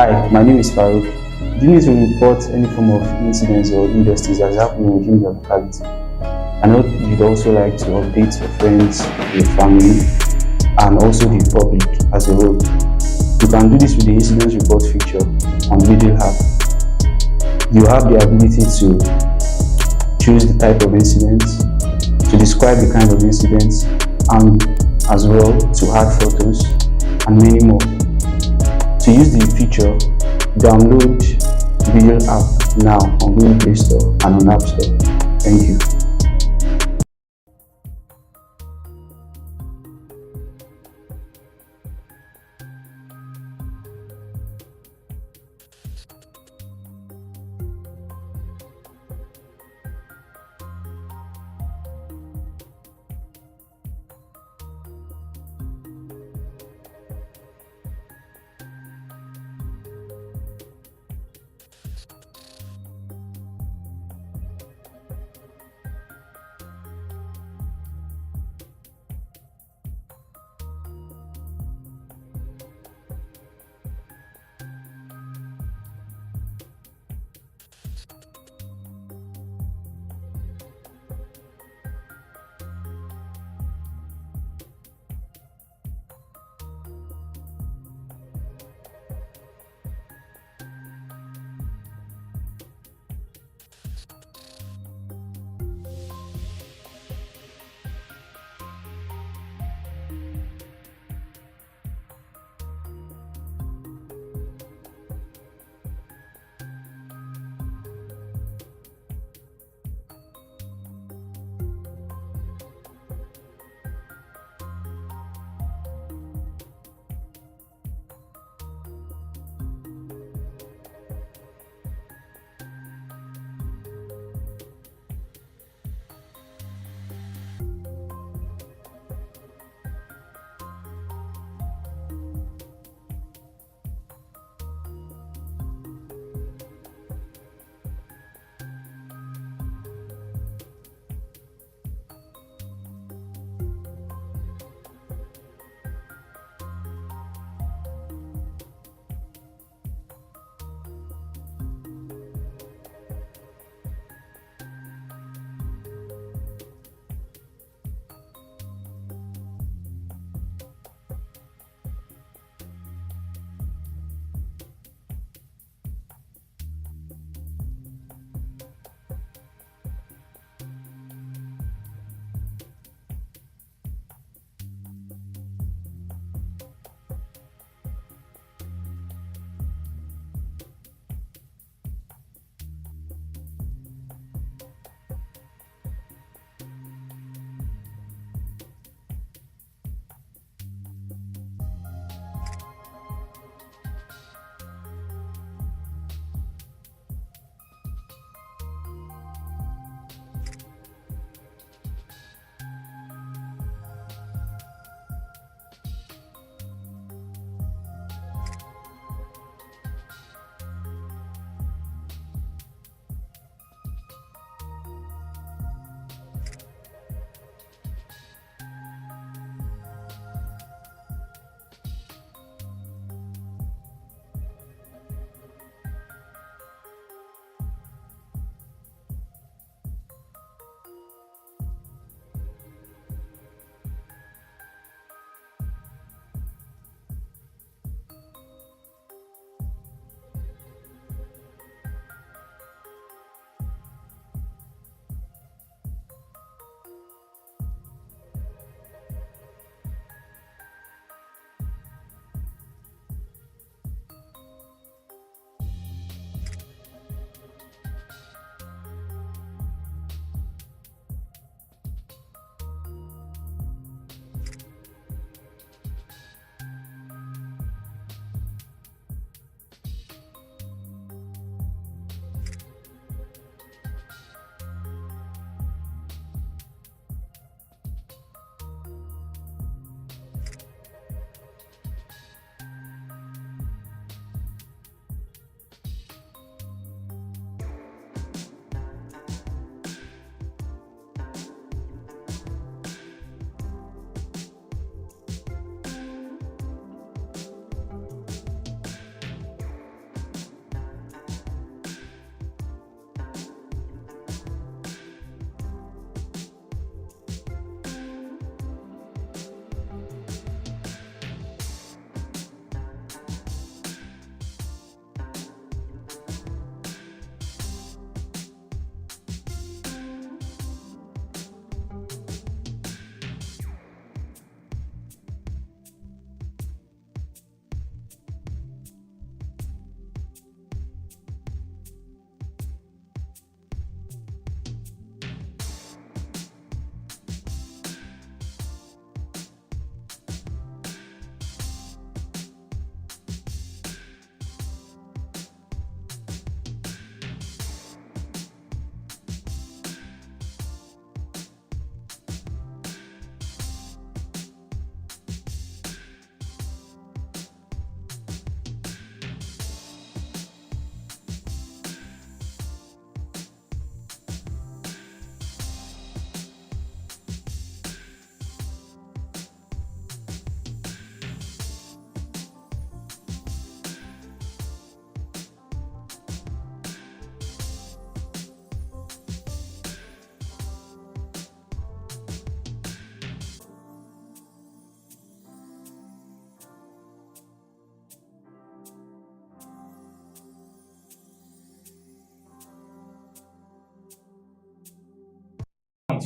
Hi, my name is Farouk. Do you need to report any form of incidents or injustice that's happening within your locality? I know you'd also like to update your friends, your family, and also the public as a whole. You can do this with the incident report feature on Video app. You have the ability to choose the type of incident, to describe the kind of incidents, and as well to add photos and many more. To use the feature, download Video app now on Google Play Store and on App Store. Thank you.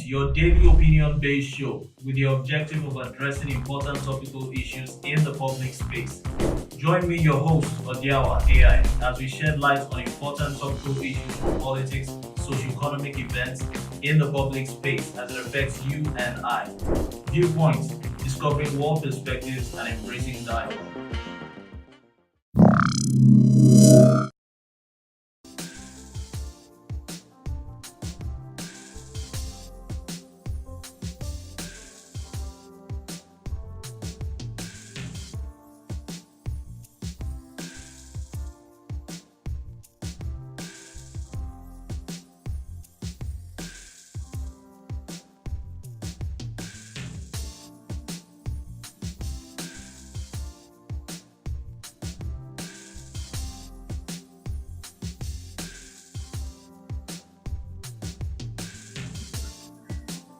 your daily opinion based show with the objective of addressing important topical issues in the public space. Join me, your host, Odiawa AI, as we shed light on important topical issues from politics, socio-economic events in the public space as it affects you and I. Viewpoints, discovering world perspectives and embracing dialogue.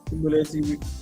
Cumulative.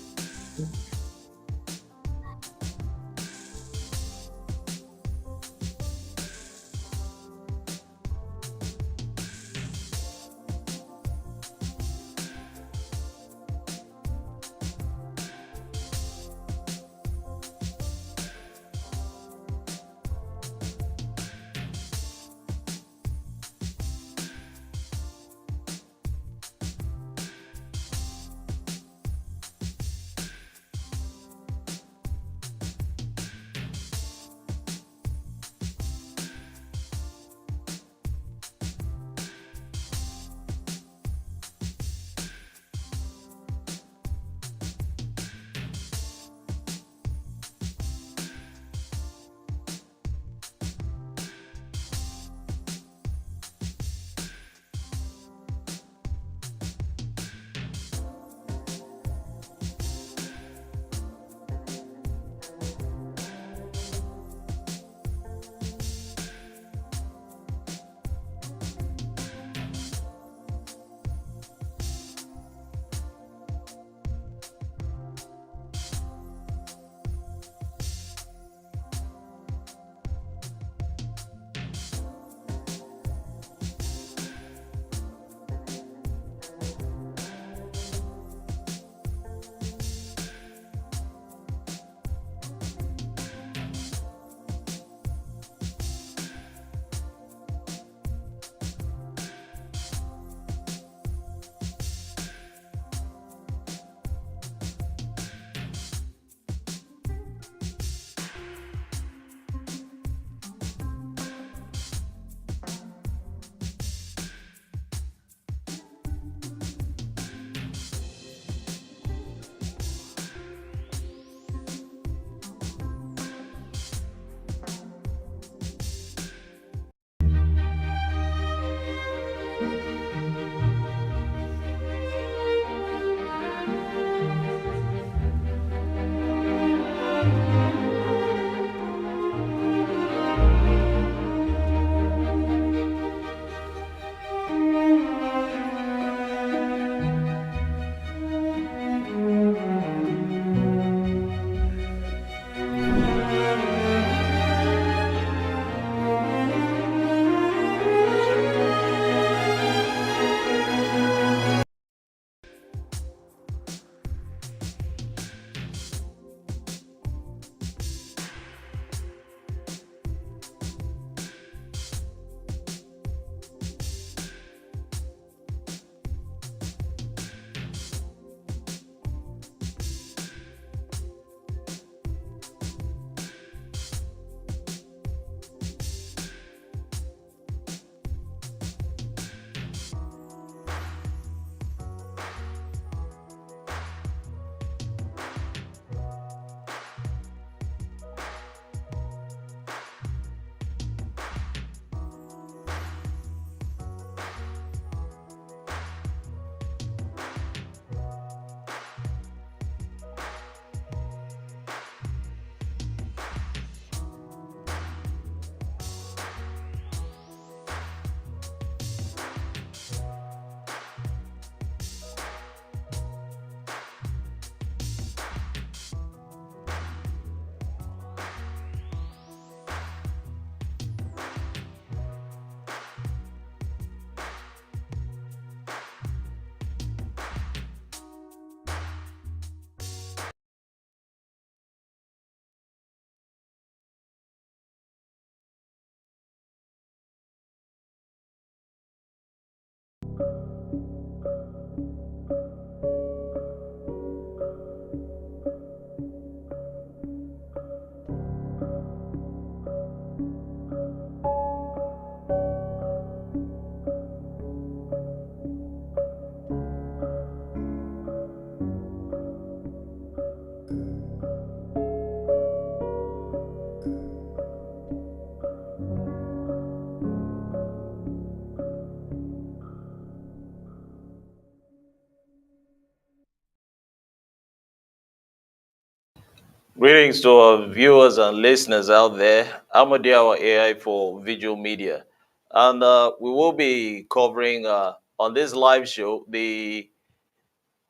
Greetings to our viewers and listeners out there. I'm Odiawa AI for Visual Media. And we will be covering on this live show the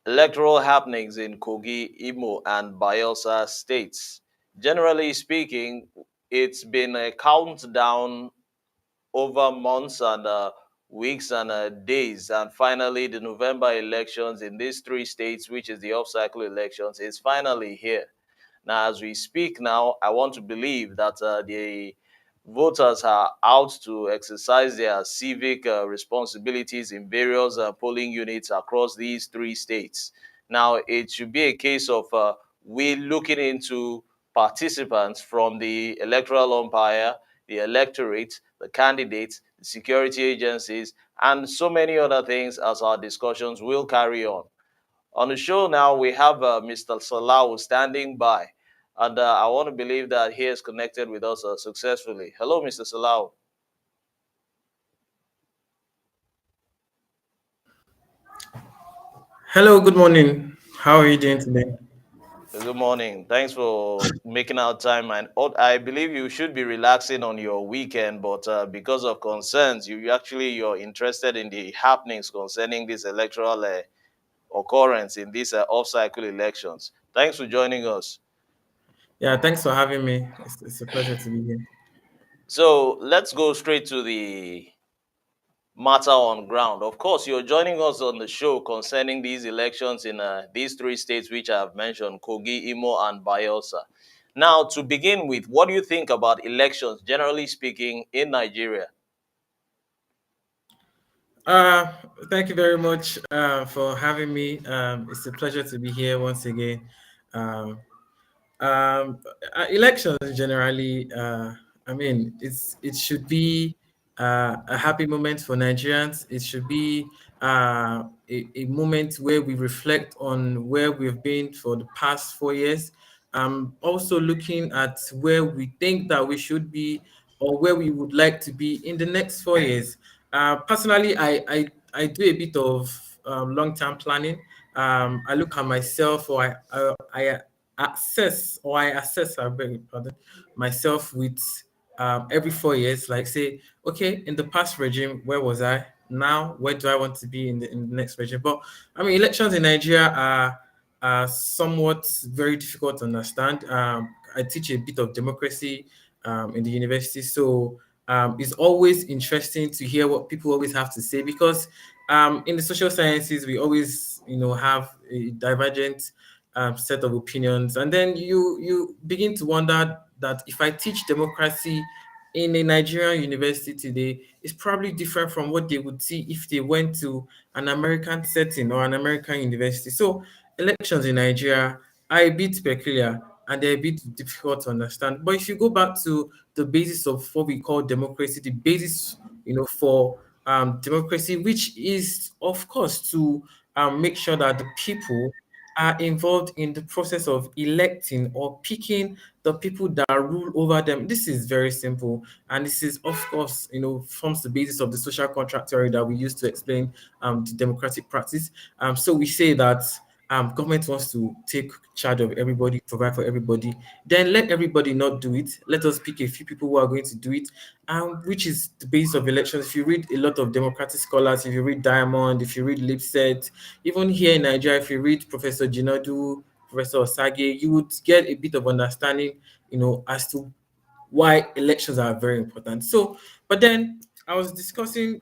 electoral happenings in Kogi, Imo, and Bayelsa states. Generally speaking, it's been a countdown over months and weeks and days. And finally, the November elections in these three states, which is the off cycle elections, is finally here. Now, as we speak now, I want to believe that the voters are out to exercise their civic responsibilities in various polling units across these three states. Now, it should be a case of we looking into participants from the electoral umpire, the electorate, the candidates, the security agencies, and so many other things as our discussions will carry on. On the show now, we have Mr. Salau standing by, and I want to believe that he is connected with us successfully. Hello, Mr. Salau. Hello, good morning. How are you doing today? Good morning. Thanks for making our time. And I believe you should be relaxing on your weekend, but because of concerns, you're interested in the happenings concerning this electoral occurrence in these off-cycle elections. Thanks for joining us. Yeah, thanks for having me. It's a pleasure to be here. So let's go straight to the matter on ground. Of course, you're joining us on the show concerning these elections in these three states which I have mentioned, Kogi, Imo, and Bayelsa. Now, to begin with, what do you think about elections, generally speaking, in Nigeria? Uh, Thank you very much for having me. It's a pleasure to be here once again. Um, um, Elections generally, I mean, it should be a happy moment for Nigerians. It should be a moment where we reflect on where we've been for the past 4 years. Also looking at where we think that we should be or where we would like to be in the next 4 years. Personally, I do a bit of long-term planning. I look at myself, or I assess, I beg your pardon, myself with every 4 years, like say, okay, in the past regime, where was I? Now, where do I want to be in the next regime? But I mean, elections in Nigeria are somewhat very difficult to understand. I teach a bit of democracy in the university, so it's always interesting to hear what people always have to say because in the social sciences we always have a divergent set of opinions, and then you begin to wonder that if I teach democracy in a Nigerian university today, it's probably different from what they would see if they went to an American setting or an American university. So elections in Nigeria are a bit peculiar and they're a bit difficult to understand. But if you go back to the basis of what we call democracy, the basis, for democracy, which is, of course, to make sure that the people are involved in the process of electing or picking the people that rule over them. This is very simple, and this is, of course, forms the basis of the social contract theory that we use to explain the democratic practice. So we say that government wants to take charge of everybody, provide for everybody, then let everybody not do it. Let us pick a few people who are going to do it, which is the basis of elections. If you read a lot of democratic scholars, if you read Diamond, if you read Lipset, even here in Nigeria, if you read Professor Jinadu, Professor Osage, you would get a bit of understanding, as to why elections are very important. So, but then I was discussing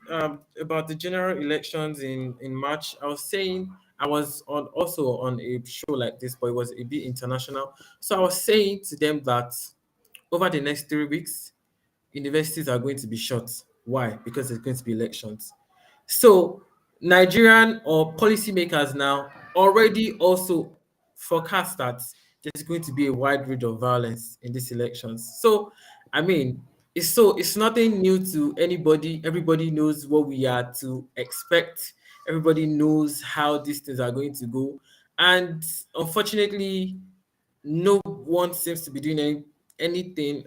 about the general elections in March. I was saying I was also on a show like this, but it was a bit international. So I was saying to them that over the next 3 weeks, universities are going to be shut. Why? Because there's going to be elections. So Nigerian or policymakers now already also forecast that there's going to be a wide range of violence in these elections. So, I mean, it's nothing new to anybody. Everybody knows what we are to expect. Everybody knows how these things are going to go. And unfortunately, no one seems to be doing anything.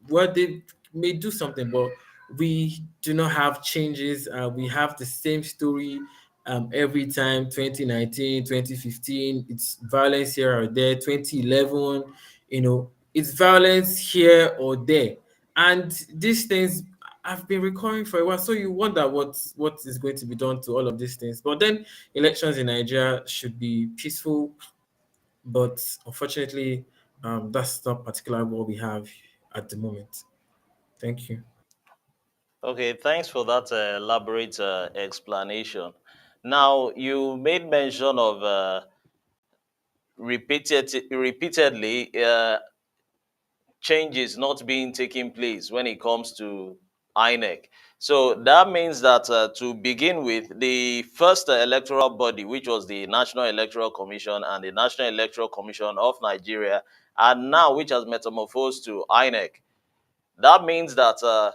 Well, they may do something, but we do not have changes. We have the same story every time. 2019, 2015, it's violence here or there. 2011, it's violence here or there. And these things have been recurring for a while. So you wonder what is going to be done to all of these things. But then elections in Nigeria should be peaceful, but unfortunately, that's not particularly what we have at the moment. Thank you. Okay, thanks for that elaborate explanation. Now, you made mention of repeatedly changes not being taking place when it comes to INEC. So that means that to begin with, the first electoral body, which was the National Electoral Commission and the National Electoral Commission of Nigeria, and now which has metamorphosed to INEC, that means that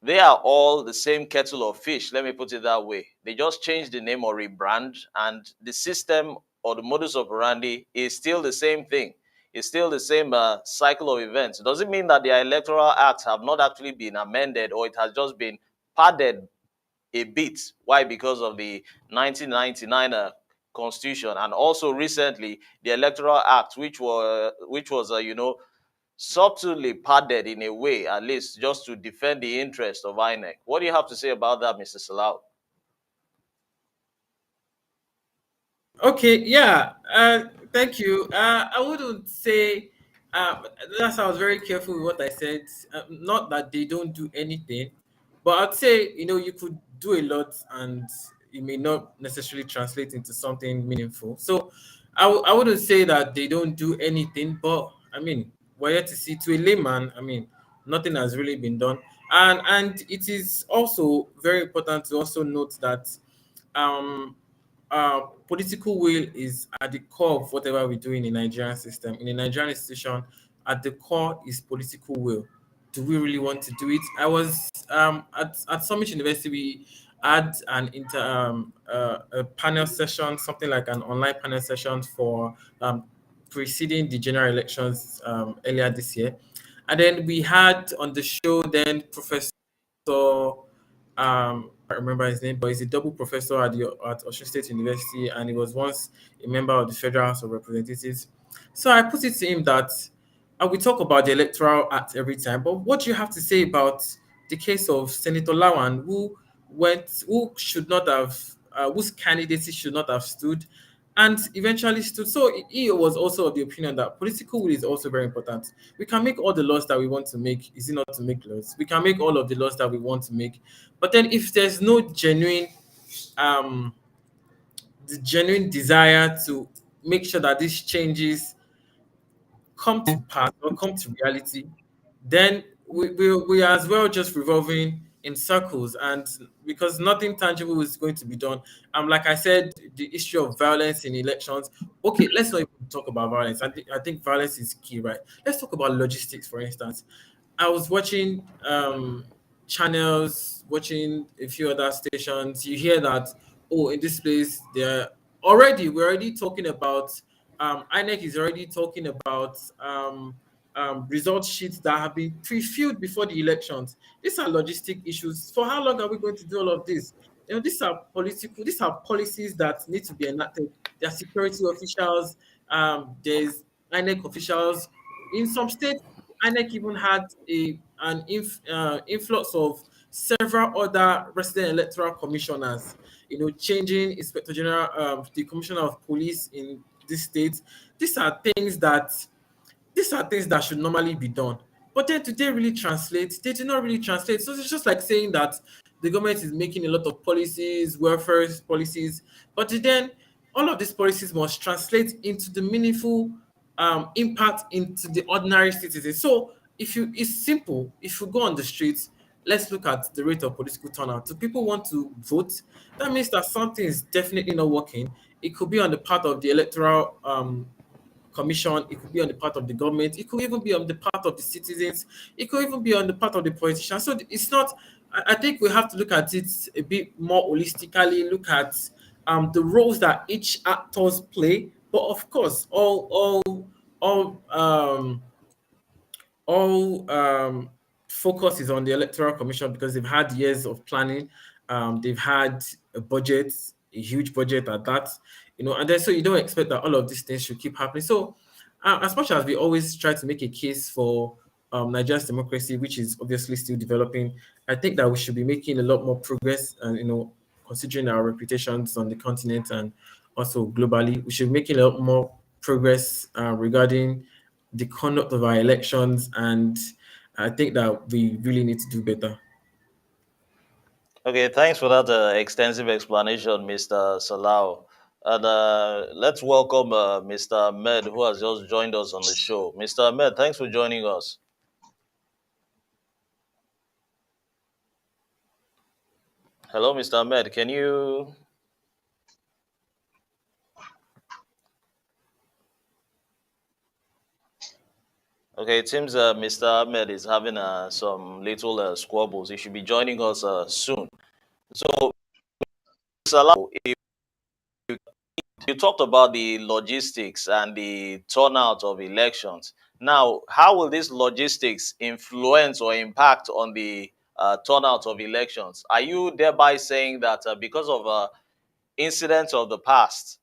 they are all the same kettle of fish. Let me put it that way. They just changed the name or rebrand, and the system or the modus operandi is still the same thing. It's still the same cycle of events. It doesn't mean that their electoral acts have not actually been amended or it has just been padded a bit. Why? Because of the 1999 constitution, and also recently the electoral act, which was subtly padded in a way, at least just to defend the interest of INEC. What do you have to say about that, Mr. Salau? Okay, yeah. Thank you. I wouldn't say. That's I was very careful with what I said. Not that they don't do anything, but I'd say you could do a lot, and it may not necessarily translate into something meaningful. So, I wouldn't say that they don't do anything, but I mean, we're yet to see to a layman. I mean, nothing has really been done, and it is also very important to also note that um political will is at the core of whatever we do in the Nigerian system. In the Nigerian institution, at the core is political will. Do we really want to do it? I was at Summit University. We had a panel session, something like an online panel session for preceding the general elections earlier this year, and then we had on the show then Professor I remember his name, but he's a double professor at Osun State University, and he was once a member of the Federal House of Representatives. So I put it to him that we talk about the Electoral Act every time, but what do you have to say about the case of Senator Lawan, who should not have, whose candidacy should not have stood, and eventually stood. So he was also of the opinion that political will is also very important. We can make all the laws that we want to make. Is it not to make laws? We can make all of the laws that we want to make, but then if there's no um, genuine desire to make sure that these changes come to pass or come to reality, then we are as well just revolving in circles, and because nothing tangible is going to be done. Like I said, the issue of violence in elections. Okay, let's not even talk about violence. I think violence is key, right? Let's talk about logistics, for instance. I was watching channels, watching a few other stations. You hear that, oh, in this place, we're already talking about INEC is already talking about result sheets that have been pre-filled before the elections. These are logistic issues. For how long are we going to do all of this? These are political. These are policies that need to be enacted. There are security officials. There's INEC officials. In some states, INEC even had an influx of several other resident electoral commissioners. Changing Inspector General, the Commissioner of Police in this state. These are things that should normally be done. But then, do they really translate? They do not really translate. So it's just like saying that the government is making a lot of policies, welfare policies, but then all of these policies must translate into the meaningful impact into the ordinary citizen. So it's simple. If you go on the streets, let's look at the rate of political turnout. Do people want to vote? That means that something is definitely not working. It could be on the part of the electoral commission, it could be on the part of the government, it could even be on the part of the citizens, it could even be on the part of the politicians. So it's not, I think we have to look at it a bit more holistically, look at the roles that each actors play. But of course, all all focus is on the electoral commission because they've had years of planning. They've had a budget, a huge budget at that, and then so you don't expect that all of these things should keep happening. So as much as we always try to make a case for Nigeria's democracy, which is obviously still developing, I think that we should be making a lot more progress, and considering our reputations on the continent and also globally, we should be making a lot more progress regarding the conduct of our elections, and I think that we really need to do better. Okay, thanks for that extensive explanation, Mr. Salau. And let's welcome Mr. Ahmed, who has just joined us on the show. Mr. Ahmed, thanks for joining us. Hello, Mr. Ahmed. Can you? Okay, it seems Mr. Ahmed is having some little squabbles. He should be joining us soon. So, Salau, you talked about the logistics and the turnout of elections. Now, how will this logistics influence or impact on the turnout of elections? Are you thereby saying that because of incidents of the past,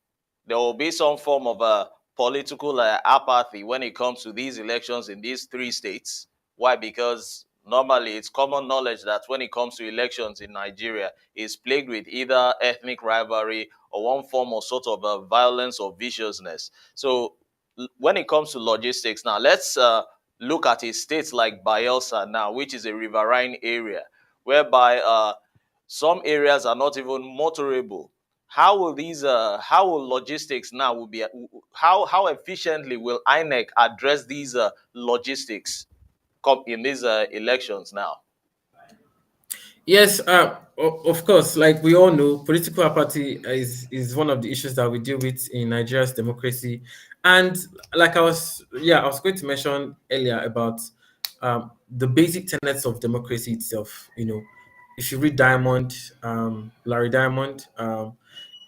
there will be some form of a political apathy when it comes to these elections in these three states? Why? Because normally it's common knowledge that when it comes to elections in Nigeria, it's plagued with either ethnic rivalry or one form or sort of violence or viciousness. So when it comes to logistics, now let's look at a state like Bayelsa now, which is a riverine area, whereby some areas are not even motorable. How will logistics now will be how efficiently will INEC address these logistics in these elections now? Yes, of course. Like we all know, political apathy is one of the issues that we deal with in Nigeria's democracy. And like I was going to mention earlier about the basic tenets of democracy itself. If you read Diamond, Larry Diamond,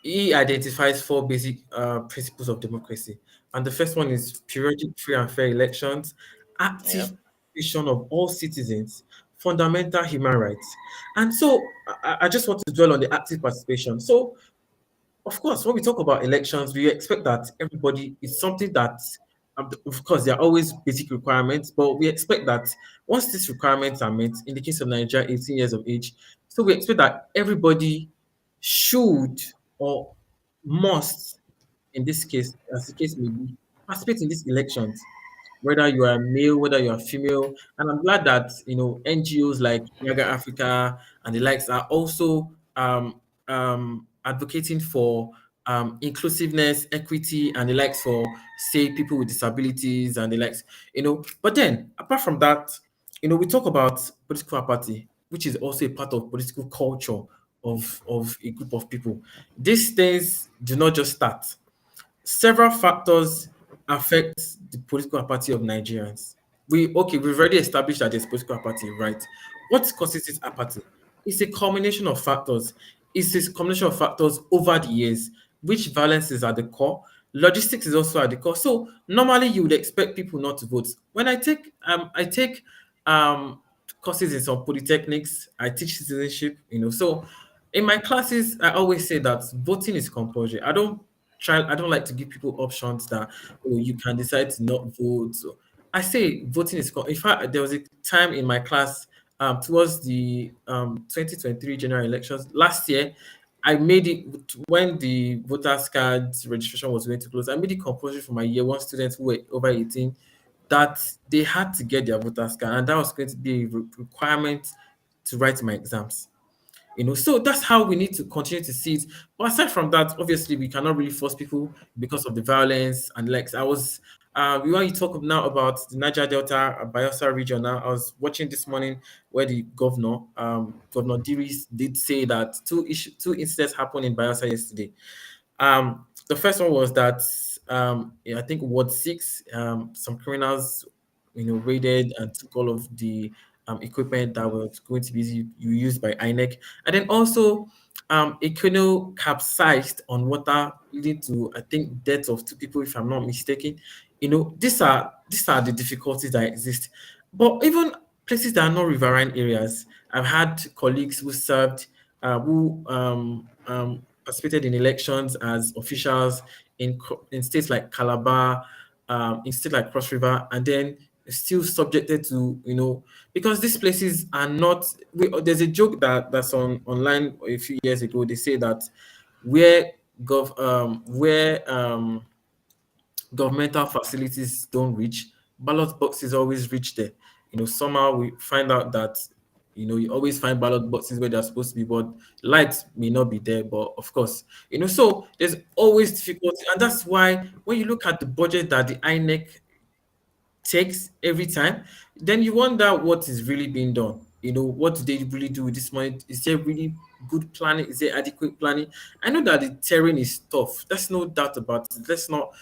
he identifies four basic principles of democracy. And the first one is periodic, free, and fair elections, Yeah. active participation of all citizens, fundamental human rights. And so I just want to dwell on the active participation. So of course, when we talk about elections, we expect that everybody is something that, of course, there are always basic requirements, but we expect that once these requirements are met, in the case of Nigeria, 18 years of age, so we expect that everybody should or must, in this case, as the case may be, participate in these elections, whether you are male, whether you are female. And I'm glad that NGOs like Yaga Africa and the likes are also advocating for inclusiveness, equity, and the likes for, say, people with disabilities and the likes. But then apart from that, we talk about political apathy, which is also a part of political culture of a group of people. These things do not just start. Several factors affect the political apathy of Nigerians. We've already established that there's political apathy, right? What causes this apathy? It's a combination of factors. It's a combination of factors over the years, which violence is at the core. Logistics is also at the core. So normally you would expect people not to vote. When I take courses in some polytechnics, I teach citizenship, so in my classes, I always say that voting is compulsory. I don't like to give people options that, you can decide to not vote. So I say voting is in fact, there was a time in my class towards the 2023 general elections last year. I made it when the voters card registration was going to close. I made it compulsory for my year one students who were over 18 that they had to get their voters card, and that was going to be a requirement to write my exams. So that's how we need to continue to see it. But aside from that, obviously we cannot really force people because of the violence and like We want to talk now about the Niger Delta, Bayelsa region. Now, I was watching this morning where the governor, Governor Diris, did say that two incidents happened in Bayelsa yesterday. The first one was that I think Ward 6, some criminals, raided and took all of the equipment that was going to be used by INEC, and then also a canoe capsized on water, leading to I think death of two people, if I'm not mistaken. These are the difficulties that exist. But even places that are not riverine areas, I've had colleagues who served, who participated in elections as officials in states like Calabar, in states like Cross River, and then still subjected to, because these places are not. There's a joke that's on online a few years ago. They say that where where governmental facilities don't reach, ballot boxes always reach there. Somehow we find out that you always find ballot boxes where they're supposed to be, but lights may not be there. But of course, so there's always difficulty, and that's why when you look at the budget that the INEC takes every time, then you wonder what is really being done. What do they really do with this money? Is there really good planning? Is there adequate planning? I know that the terrain is tough. There's no doubt about it. Let's not,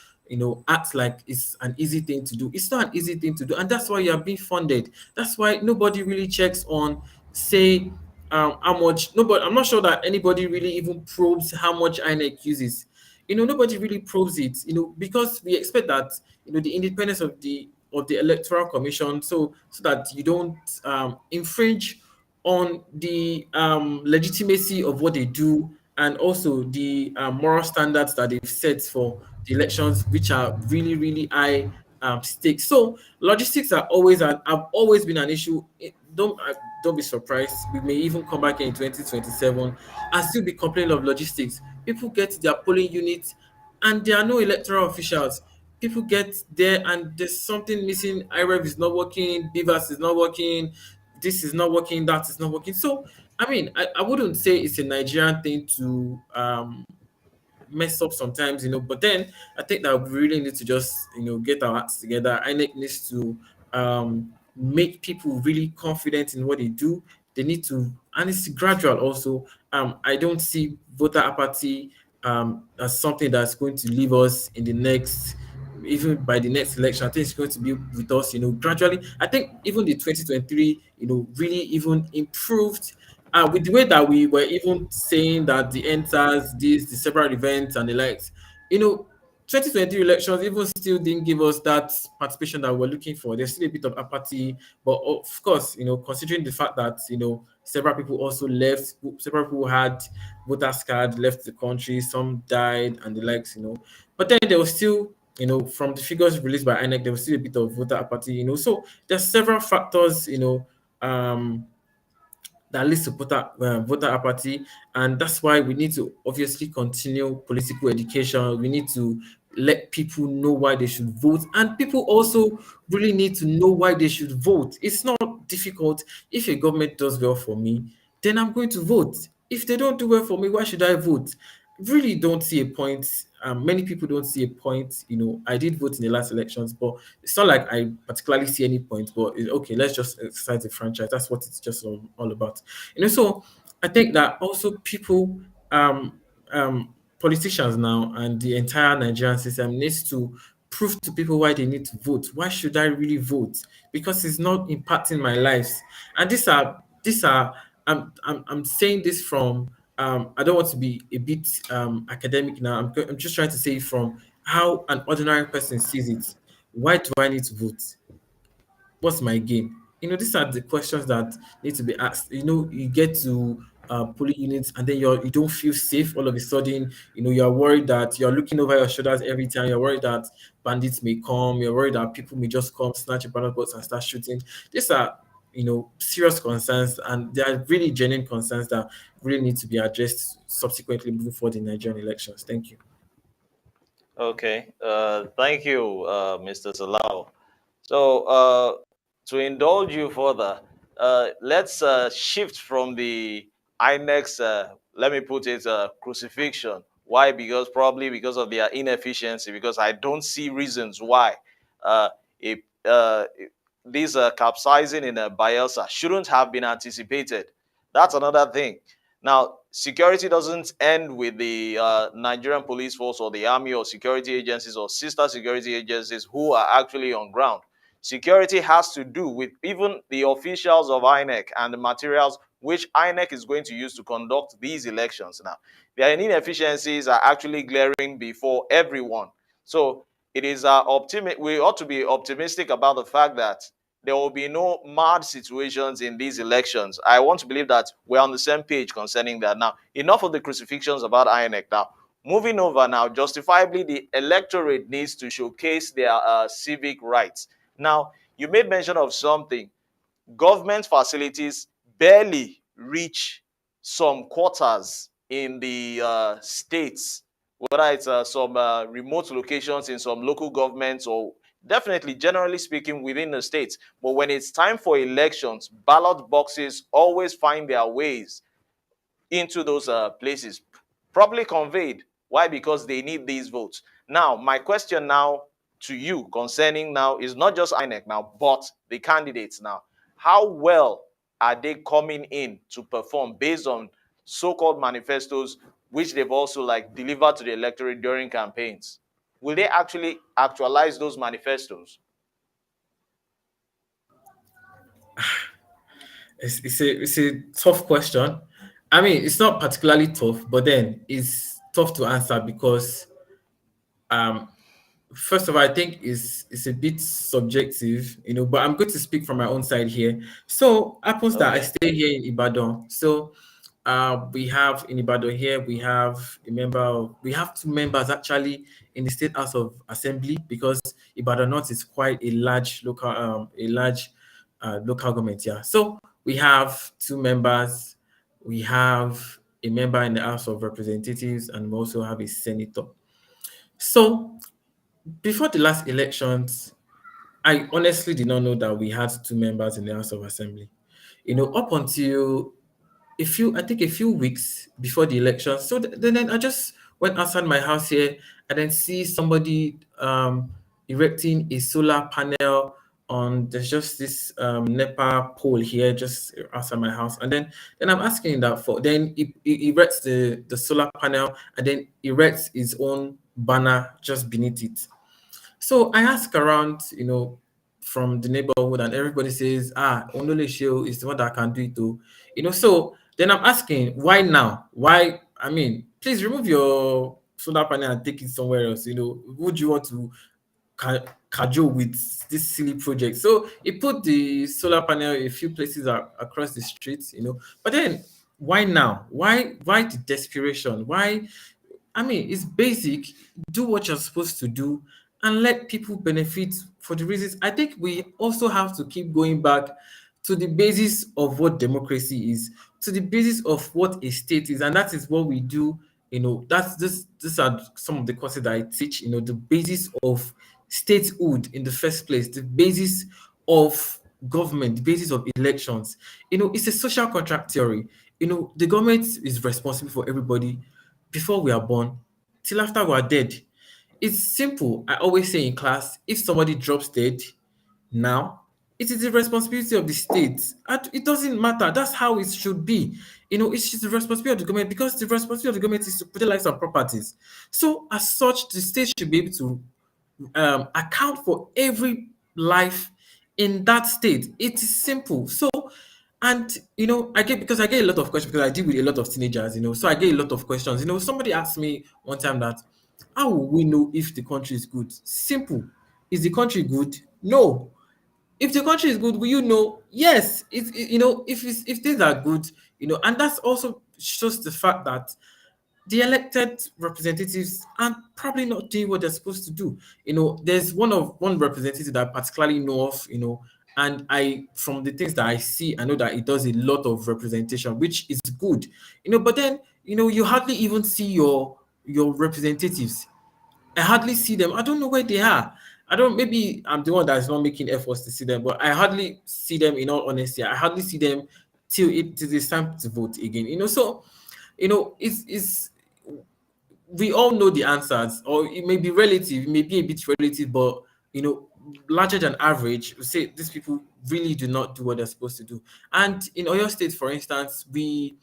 act like it's an easy thing to do. It's not an easy thing to do, and that's why you are being funded. That's why nobody really checks on, say, how much. Nobody. I'm not sure that anybody really even probes how much INEC uses. Nobody really probes it. Because we expect that the independence of the electoral commission, so that you don't infringe on the legitimacy of what they do, and also the moral standards that they've set for the elections, which are really really high stakes. So logistics are always have always been an issue. Don't be surprised. We may even come back in 2027 and still be complaining of logistics. People get to their polling units and there are no electoral officials. People get there and there's something missing. IREV is not working, Beavers is not working, this is not working, that is not working. So I mean, I wouldn't say it's a Nigerian thing to mess up sometimes, but then I think that we really need to just, get our acts together. INEC needs to make people really confident in what they do. They need to, and it's gradual also. I don't see voter apathy as something that's going to leave us in the next, even by the next election. I think it's going to be with us, gradually. I think even the 2023, really even improved with the way that we were even saying that the enters, the several events and the likes, 2023 elections even still didn't give us that participation that we're looking for. There's still a bit of apathy, but of course, considering the fact that several people also left, several people had voters card, left the country, some died and the likes, but then there was still, from the figures released by INEC, there was still a bit of voter apathy, so there's several factors, that leads to voter apathy. And that's why we need to obviously continue political education. We need to let people know why they should vote. And people also really need to know why they should vote. It's not difficult. If a government does well for me, then I'm going to vote. If they don't do well for me, why should I vote? Really don't see a point. Many people don't see a point. I did vote in the last elections, but it's not like I particularly see any point. But okay, let's just exercise the franchise. That's what it's just all about. So I think that also people, politicians now, and the entire Nigerian system needs to prove to people why they need to vote. Why should I really vote? Because it's not impacting my lives. And these are I'm saying this from I don't want to be a bit academic now. I'm just trying to say from how an ordinary person sees it. Why do I need to vote? What's my game? These are the questions that need to be asked. You get to polling units and then you don't feel safe all of a sudden. You're worried that you're looking over your shoulders every time. You're worried that bandits may come. You're worried that people may just come, snatch a ballot box and start shooting. These are serious concerns, and they are really genuine concerns that really need to be addressed subsequently moving forward in Nigerian elections. Thank you. Okay. Thank you, Mr. Salau. So, to indulge you further, let's shift from the INEX, let me put it, crucifixion. Why? Because probably because of their inefficiency, because I don't see reasons why. a this capsizing in Bayelsa shouldn't have been anticipated. That's another thing. Now, security doesn't end with the Nigerian police force or the army or security agencies or sister security agencies who are actually on ground. Security has to do with even the officials of INEC and the materials which INEC is going to use to conduct these elections. Now, their inefficiencies are actually glaring before everyone. So it is we ought to be optimistic about the fact that there will be no mad situations in these elections. I want to believe that we're on the same page concerning that. Now, enough of the crucifixions about INEC. Now, moving over now, justifiably, the electorate needs to showcase their civic rights. Now, you made mention of something. Government facilities barely reach some quarters in the states, whether it's some remote locations in some local governments or definitely, generally speaking, within the states. But when it's time for elections, ballot boxes always find their ways into those places, properly conveyed. Why? Because they need these votes. Now, my question now to you concerning now is not just INEC now, but the candidates now. How well are they coming in to perform based on so-called manifestos, which they've also like delivered to the electorate during campaigns? Will they actually actualize those manifestos? It's a tough question. I mean, it's not particularly tough, but then it's tough to answer because um first of all, I think it's a bit subjective, but I'm going to speak from my own side here. So happens that I Okay. stay here in Ibadan. So we have in Ibadan here, we have two members actually in the State House of Assembly because Ibadan North is quite a large local government. Yeah. So we have two members. We have a member in the House of Representatives, and we also have a senator. So before the last elections, I honestly did not know that we had two members in the House of Assembly. Up until I think a few weeks before the election. So then I just went outside my house here and then see somebody erecting a solar panel on there's just this NEPA pole here just outside my house. And then I'm asking that for then he erects the solar panel and then erects his own banner just beneath it. So I ask around, from the neighborhood, and everybody says, Onole Sheo is the one that can do it too. So then I'm asking, why now? Why? I mean, please remove your solar panel and take it somewhere else. Would you want to cajole with this silly project? So he put the solar panel a few places across the streets, But then why now? Why the desperation? Why? I mean, it's basic. Do what you're supposed to do and let people benefit for the reasons. I think we also have to keep going back to the basis of what democracy is, to the basis of what a state is, and that is what we do. That's this. These are some of the courses that I teach. The basis of statehood in the first place, the basis of government, the basis of elections. It's a social contract theory. The government is responsible for everybody before we are born till after we are dead. It's simple. I always say in class, if somebody drops dead now, it is the responsibility of the state. And it doesn't matter. That's how it should be. It's just the responsibility of the government because the responsibility of the government is to protect lives and properties. So, as such, the state should be able to account for every life in that state. It is simple. So, and I get a lot of questions because I deal with a lot of teenagers, so I get a lot of questions. Somebody asked me one time that how will we know if the country is good? Simple. Is the country good? No. If the country is good, will you know? Yes. If things are good, and that's also shows the fact that the elected representatives are probably not doing what they're supposed to do. There's one representative that I particularly know of, and from the things that I see, I know that it does a lot of representation, which is good. But then, you hardly even see your representatives. I hardly see them. I don't know where they are. I don't. Maybe I'm the one that's not making efforts to see them, but I hardly see them. In all honesty, I hardly see them till it's time to vote again. So it's we all know the answers, or it may be relative, it may be a bit relative, but larger than average, we say these people really do not do what they're supposed to do. And in Oyo State, for instance, we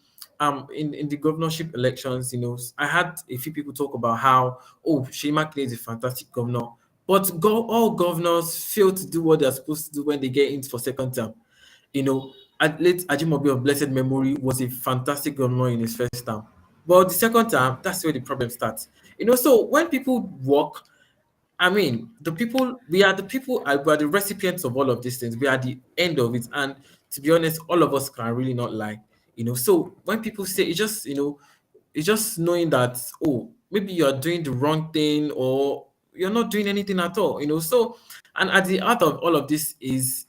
in the governorship elections, I had a few people talk about how, oh, Shema Clay is a fantastic governor, but all governors fail to do what they're supposed to do when they get in for second term. Late Ajimobi of blessed memory was a fantastic governor in his first term. But the second term, that's where the problem starts. So when people work, I mean, we are the people, we are the recipients of all of these things. We are the end of it. And to be honest, all of us can really not lie. So when people say, it's just knowing that, oh, maybe you're doing the wrong thing or you're not doing anything at all. So, and at the heart of all of this is,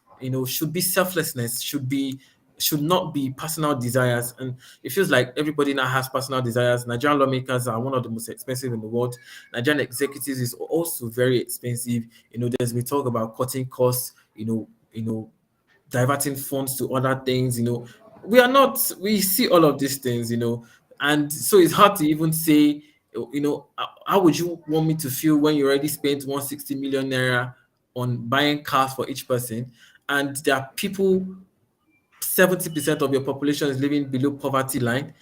should be selflessness, should not be personal desires. And it feels like everybody now has personal desires. Nigerian lawmakers are one of the most expensive in the world. Nigerian executives is also very expensive. There's we talk about cutting costs, diverting funds to other things. We see all of these things, and so it's hard to even say, how would you want me to feel when you already spent 160 million naira on buying cars for each person, and there are people, 70% of your population is living below poverty line.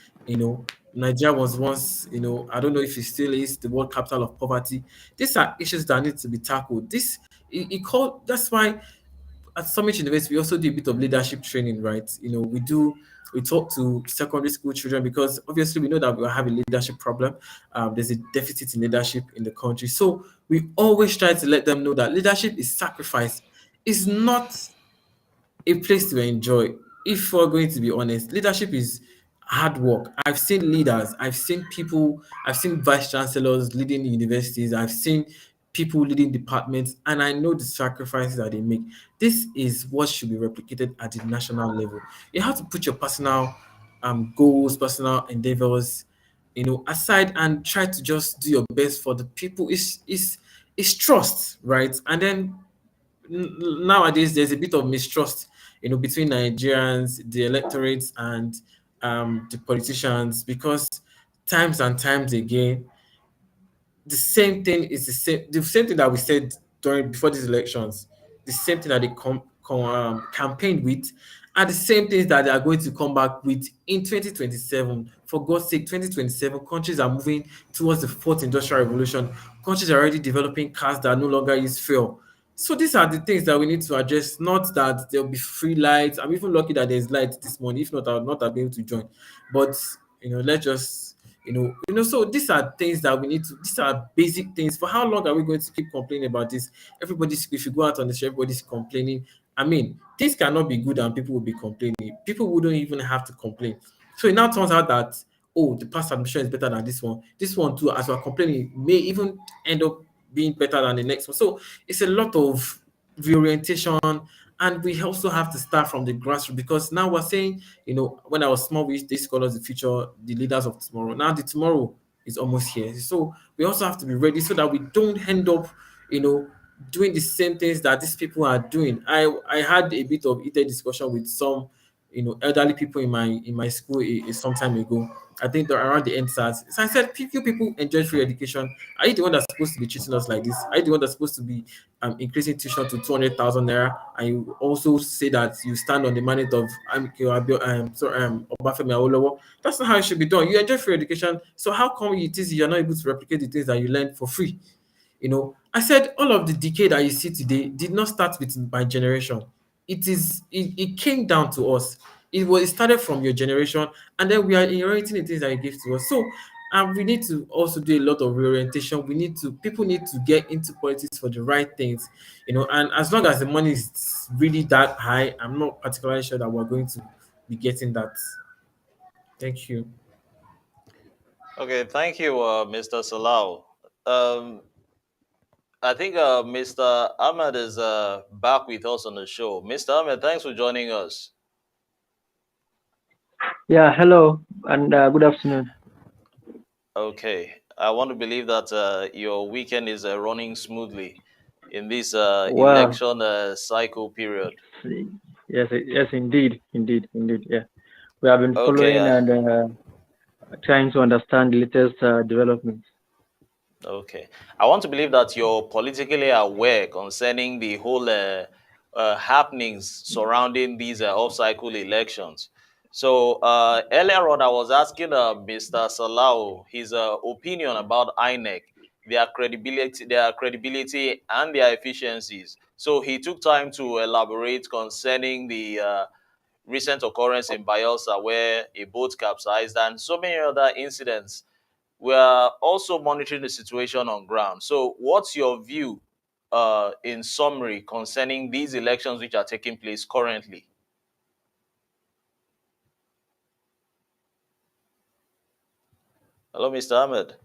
Nigeria was once, I don't know if it still is, the world capital of poverty. These are issues that need to be tackled. That's why at Summit University we also do a bit of leadership training, right? We talk to secondary school children because obviously we know that we have a leadership problem. There's a deficit in leadership in the country. So we always try to let them know that leadership is sacrifice. It's not a place to enjoy. If we're going to be honest, leadership is hard work. I've seen leaders, I've seen people, I've seen vice chancellors leading universities, I've seen people leading departments, and I know the sacrifices that they make. This is what should be replicated at the national level. You have to put your personal goals, personal endeavors, aside and try to just do your best for the people. It's trust, right? And then nowadays there's a bit of mistrust, between Nigerians, the electorates, and the politicians, because times and times again, the same thing that we said during before these elections, the same thing that they campaigned with, are the same things that they are going to come back with in 2027. For God's sake, 2027, countries are moving towards the fourth industrial revolution. Countries are already developing cars that no longer use fuel. So these are the things that we need to address. Not that there'll be free lights. I'm even lucky that there's light this morning. If not, I would not have been able to join. But let's just so these are things that we need to. These are basic things. For how long are we going to keep complaining about this? If you go out on the street, everybody's complaining. I mean, things cannot be good and people will be complaining. People wouldn't even have to complain. So it now turns out that, oh, the past admission is better than this one. This one too, as we're complaining, may even end up being better than the next one. So it's a lot of reorientation, and we also have to start from the grassroots, because now we're saying, when I was small, we used to call us the future, the leaders of tomorrow. Now the tomorrow is almost here. So we also have to be ready so that we don't end up, doing the same things that these people are doing. I had a bit of heated discussion with some, elderly people in my school some time ago. I think they're around the end SARS. So I said, few people enjoy free education. Are you the one that's supposed to be treating us like this? Are you the one that's supposed to be increasing tuition to 200,000 naira? And you also say that you stand on the mandate of Obafemi Awolowo. That's not how it should be done. You enjoy free education, so how come it is you're not able to replicate the things that you learned for free? I said all of the decay that you see today did not start with my generation. It came down to us. It started from your generation, and then we are inheriting the things that you gave to us. So we need to also do a lot of reorientation. People need to get into politics for the right things, and as long as the money is really that high, I'm not particularly sure that we're going to be getting that. Thank you. Okay, thank you, Mr. Salau. I think Mr. Ahmed is back with us on the show. Mr. Ahmed, thanks for joining us. Yeah, hello and good afternoon. Okay, I want to believe that your weekend is running smoothly in this Wow. election cycle period. Yes, yes, indeed. Yeah, we have been Okay, following and trying to understand the latest developments. Okay. I want to believe that you're politically aware concerning the whole happenings surrounding these off-cycle elections. So earlier on, I was asking Mr. Salau his opinion about INEC, their credibility, and their efficiencies. So he took time to elaborate concerning the recent occurrence in Bayelsa where a boat capsized and so many other incidents. We are also monitoring the situation on ground. So, what's your view, in summary, concerning these elections which are taking place currently? Hello, Mr. Ahmed.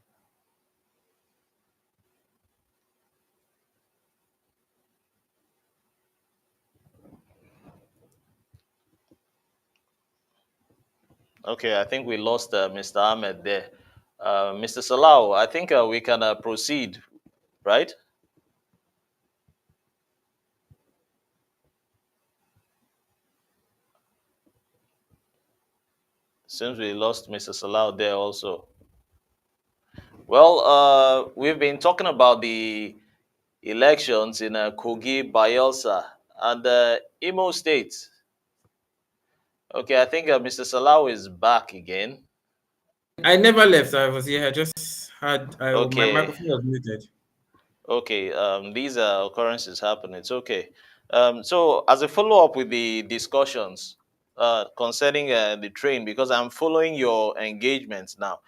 Okay, I think we lost Mr. Ahmed there. Mr. Salau, I think we can proceed, right? Since we lost Mr. Salau there also. Well, we've been talking about the elections in Kogi, Bayelsa, and Imo State. Okay, I think Mr. Salau is back again. I never left. I was here. I just had my Okay, microphone was muted. okay. These occurrences happen. It's okay. So as a follow up with the discussions concerning the train, because I'm following your engagements now,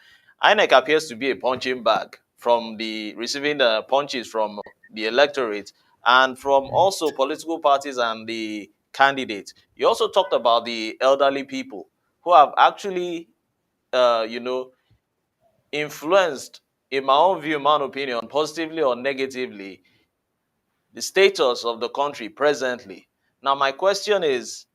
INEC appears to be a punching bag from the receiving the punches from the electorate and from also political parties and the candidates. You also talked about the elderly people who have actually, you know, influenced, in my own view, my own opinion, positively or negatively, the status of the country presently. Now, my question is,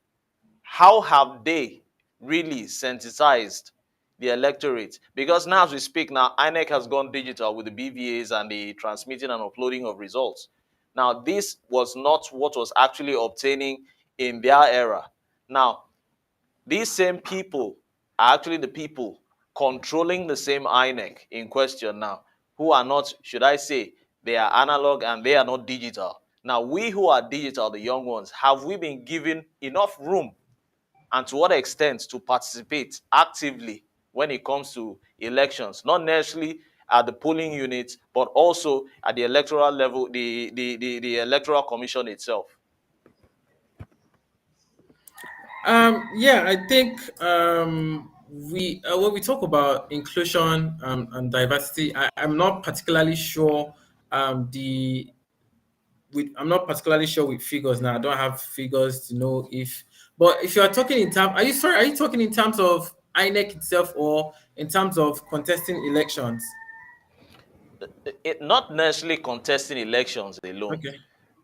how have they really sensitized the electorate? Because now, as we speak, now INEC has gone digital with the BVAs and the transmitting and uploading of results. Now, this was not what was actually obtaining in their era. Now, these same people are actually the people controlling the same INEC in question now, who are not, should I say, they are analog and they are not digital. Now, we who are digital, the young ones, have we been given enough room and to what extent to participate actively when it comes to elections, not necessarily at the polling units, but also at the electoral level, the electoral commission itself? Yeah, I think we when we talk about inclusion and diversity, I'm not particularly sure the with I'm not particularly sure with figures now. I don't have figures to know if. But if you are talking in terms, are you sorry? Are you talking in terms of INEC itself or in terms of contesting elections? Not necessarily contesting elections alone. Okay,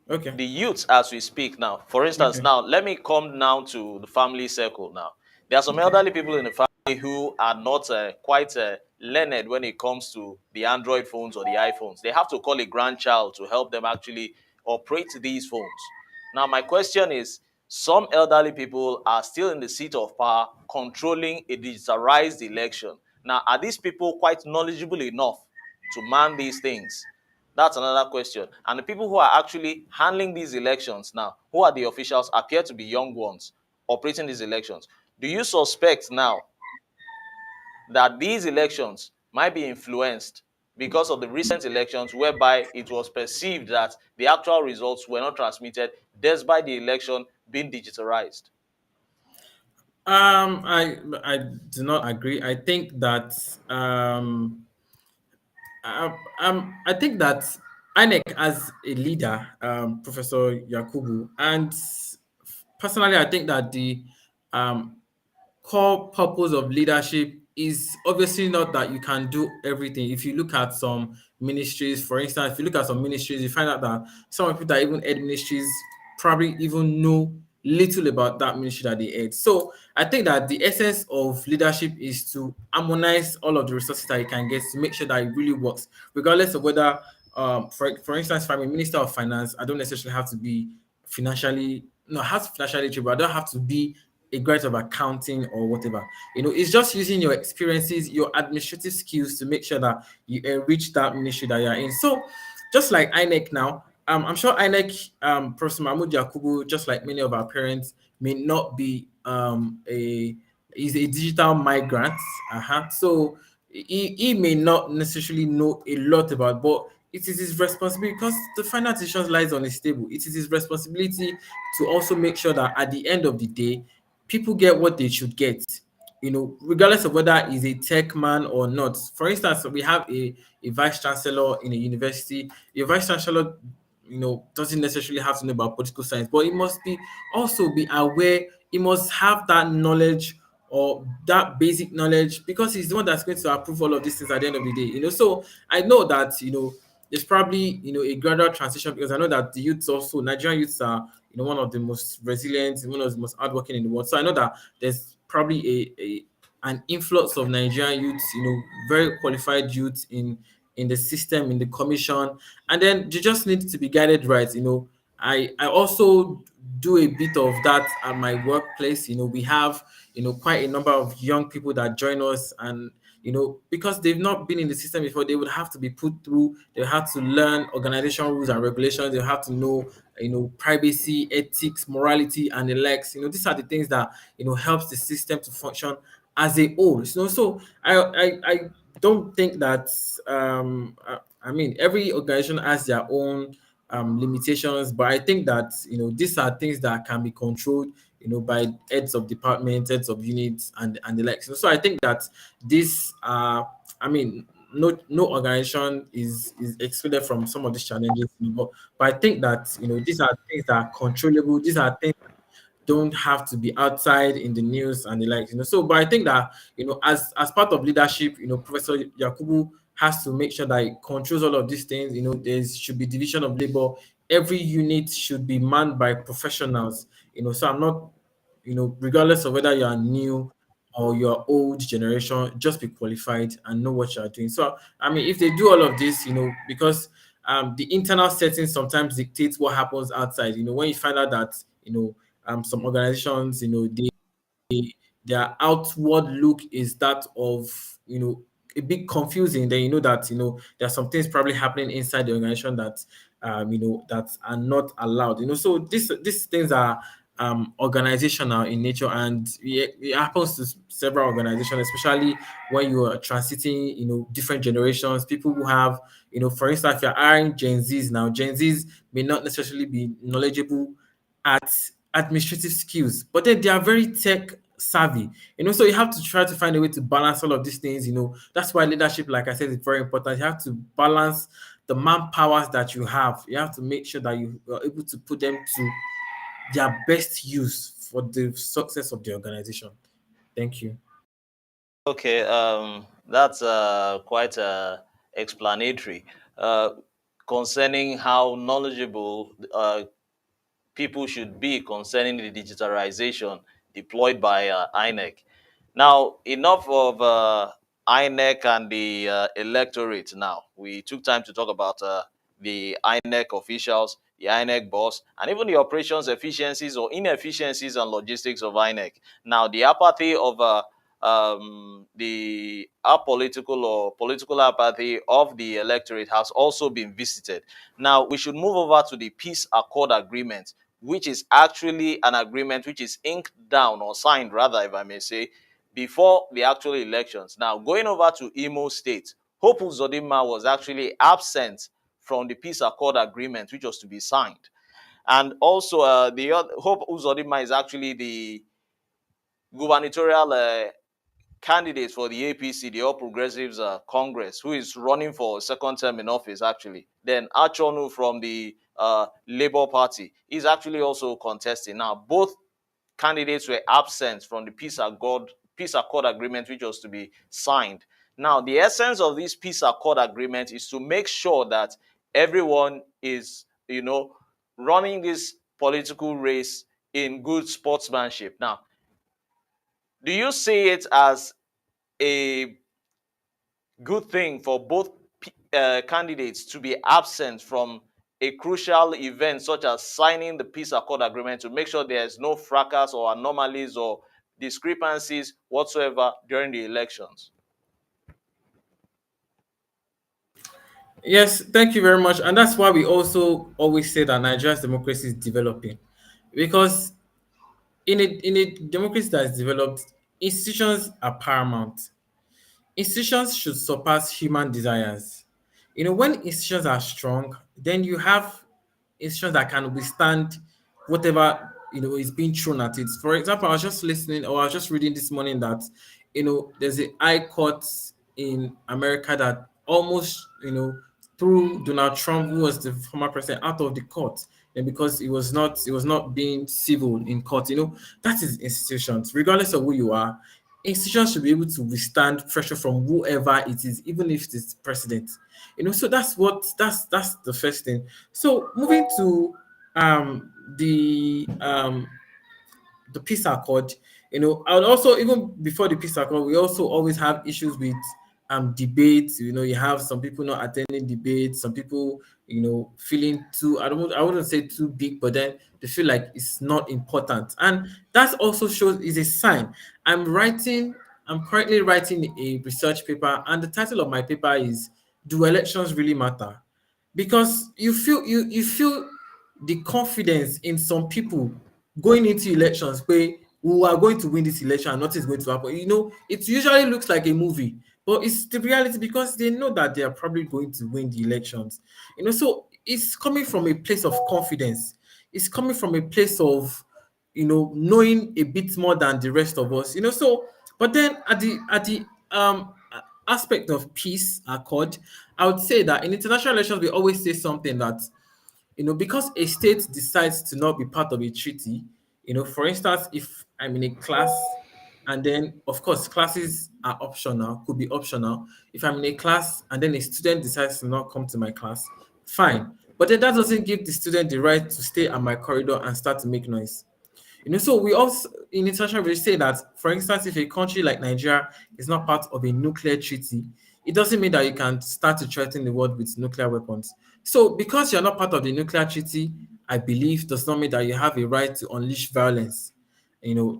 okay, The youth as we speak now, for instance, okay, now let me come now to the family circle. Now there are some okay. elderly people in the family who are not quite learned when it comes to the Android phones or the iPhones. They have to call a grandchild to help them actually operate these phones. Now my question is, some elderly people are still in the seat of power controlling a digitalized election. Now, are these people quite knowledgeable enough to man these things? That's another question. And the people who are actually handling these elections now, who are the officials, appear to be young ones operating these elections. Do you suspect now that these elections might be influenced because of the recent elections whereby it was perceived that the actual results were not transmitted despite the election being digitalized? I do not agree. I think that I think that INEC as a leader, Professor Yakubu, and personally, I think that the um, core purpose of leadership is obviously not that you can do everything. If you look at some ministries, for instance, if you look at some ministries, you find out that some people that even head ministries probably even know little about that ministry that they head. So I think that the essence of leadership is to harmonize all of the resources that you can get to make sure that it really works, regardless of whether, for instance, if I'm a minister of finance, I don't necessarily have to be financially, no, I have to financially literate, but I don't have to be a graduate of accounting or whatever. It's just using your experiences, your administrative skills to make sure that you enrich that ministry that you're in. So, just like INEC now, I'm sure INEC, Professor Mahmoud Yakubu, just like many of our parents, may not be he's a digital migrant. So he may not necessarily know a lot about, but it is his responsibility because the final decision lies on his table. It is his responsibility to also make sure that at the end of the day, people get what they should get. Regardless of whether he's a tech man or not. For instance, we have a vice chancellor in a university. A vice chancellor, doesn't necessarily have to know about political science, but he must be also be aware. He must have that knowledge or that basic knowledge because he's the one that's going to approve all of these things at the end of the day. So I know that there's probably a gradual transition because I know that the youths also Nigerian youths are one of the most resilient, one of the most hardworking in the world. So I know that there's probably an influx of Nigerian youths, very qualified youths in the system, in the commission, and then you just need to be guided right. I also do a bit of that at my workplace. We have quite a number of young people that join us, and because they've not been in the system before, they would have to be put through. They have to learn organization rules and regulations. They have to know privacy, ethics, morality, and the likes. These are the things that helps the system to function as a whole. So I don't think that I mean every organization has their own limitations, but I think that these are things that can be controlled by heads of departments, heads of units, and the likes. So I think that this I mean no organization is excluded from some of these challenges, but I think that these are things that are controllable. These are things don't have to be outside in the news and the likes. So, but I think that as part of leadership, Professor Yakubu has to make sure that he controls all of these things. There should be division of labor. Every unit should be manned by professionals. So I'm not, regardless of whether you are new or you're old generation, just be qualified and know what you are doing. So I mean, if they do all of this, because the internal settings sometimes dictates what happens outside. When you find out that some organizations, their outward look is that of a bit confusing, then that there are some things probably happening inside the organization that that are not allowed. So these things are organizational in nature, and it happens to several organizations, especially when you are transiting different generations, people who have for instance, if you're hiring Gen Zs now, Gen Zs may not necessarily be knowledgeable at administrative skills, but then they are very tech savvy. So you have to try to find a way to balance all of these things. That's why leadership, like I said, is very important. You have to balance the manpowers that you have. You have to make sure that you are able to put them to their best use for the success of the organization. Thank you. Okay, that's quite explanatory concerning how knowledgeable people should be concerning the digitalization deployed by INEC. Now, enough of INEC and the electorate now. We took time to talk about the INEC officials, the INEC boss, and even the operations efficiencies or inefficiencies and logistics of INEC. Now, the apathy of the apolitical or political apathy of the electorate has also been visited. Now, we should move over to the peace accord agreement, which is actually an agreement which is inked down or signed, rather, if I may say, before the actual elections. Now, going over to Imo State, Hope Uzodinma was actually absent from the peace accord agreement, which was to be signed. And also, the other, Hope Uzodinma is actually the gubernatorial candidate for the APC, the All Progressives Congress, who is running for second term in office, actually. Then Achonu from the Labour Party is actually also contesting. Now, both candidates were absent from the peace accord agreement, which was to be signed. Now, the essence of this peace accord agreement is to make sure that everyone is, running this political race in good sportsmanship. Now, do you see it as a good thing for both candidates to be absent from a crucial event such as signing the peace accord agreement to make sure there is no fracas or anomalies or discrepancies whatsoever during the elections? Yes, thank you very much. And that's why we also always say that Nigeria's democracy is developing. Because in a democracy that is developed, institutions are paramount. Institutions should surpass human desires. When institutions are strong, then you have institutions that can withstand whatever is being thrown at it. For example, I was just listening or I was just reading this morning that there's a high court in America that almost threw Donald Trump, who was the former president, out of the court, and because it was not being civil in court. That is institutions, regardless of who you are. Institutions should be able to withstand pressure from whoever it is, even if it's president. So that's the first thing. So moving to the peace accord. I would also, even before the peace accord, we also always have issues with debates. You have some people not attending debates, some people feeling too, I wouldn't say too big, but then they feel like it's not important. And that also shows is a sign. I'm currently writing a research paper, and the title of my paper is Do Elections Really Matter? Because you feel the confidence in some people going into elections where we are going to win this election and nothing is going to happen. It usually looks like a movie, but it's the reality because they know that they are probably going to win the elections. So it's coming from a place of confidence. It's coming from a place of knowing a bit more than the rest of us. So but then at the aspect of peace accord, I would say that in international relations we always say something that because a state decides to not be part of a treaty, for instance, if I'm in a class, and then of course classes are optional, could be optional. If I'm in a class and then a student decides to not come to my class, fine. But then that doesn't give the student the right to stay at my corridor and start to make noise. So we also in international we say that, for instance, if a country like Nigeria is not part of a nuclear treaty, it doesn't mean that you can start to threaten the world with nuclear weapons. So because you're not part of the nuclear treaty, I believe does not mean that you have a right to unleash violence.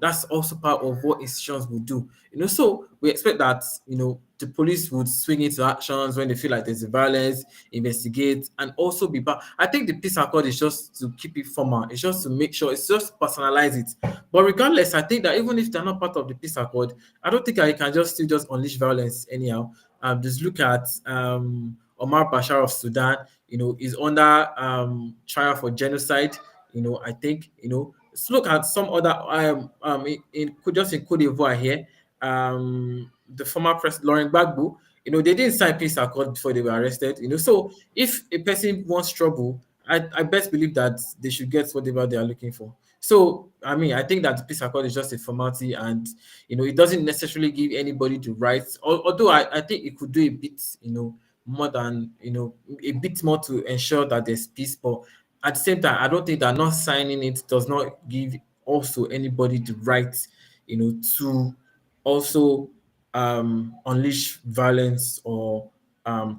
That's also part of what institutions will do. So we expect that the police would swing into actions when they feel like there's a violence, investigate, and also be back. I think the peace accord is just to keep it formal. It's just to make sure, it's just personalize it. But regardless, I think that even if they're not part of the peace accord, I don't think I can just still just unleash violence anyhow. Just look at Omar Bashar of Sudan. Is under trial for genocide. I think let's look at some other just in Cote d'Ivoire here. The former president Laurent Gbagbo. They didn't sign peace accord before they were arrested. So if a person wants trouble, I best believe that they should get whatever they are looking for. So I think that the peace accord is just a formality, and it doesn't necessarily give anybody the rights. Although I think it could do a bit, more than a bit more to ensure that there's peace. But at the same time, I don't think that not signing it does not give also anybody the right, to also unleash violence or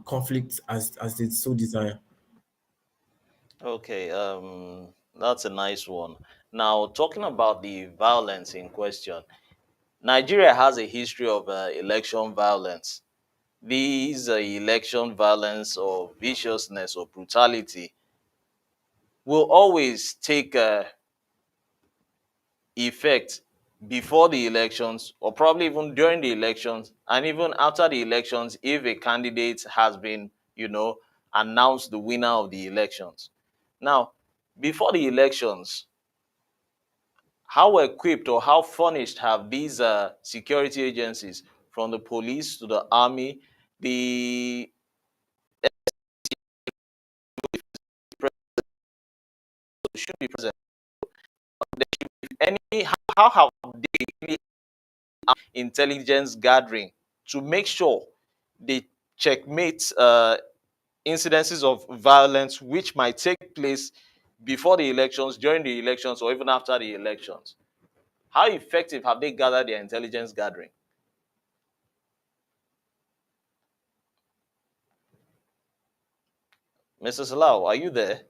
conflict as they so desire. Okay, that's a nice one. Now, talking about the violence in question, Nigeria has a history of election violence. These election violence or viciousness or brutality will always take effect before the elections or probably even during the elections and even after the elections if a candidate has been, announced the winner of the elections. Now, before the elections, how equipped or how furnished have these security agencies, from the police to the army, the should be present? Any how have they really intelligence gathering to make sure they checkmate incidences of violence which might take place before the elections, during the elections, or even after the elections? How effective have they gathered their intelligence gathering? Mrs. Lau, are you there?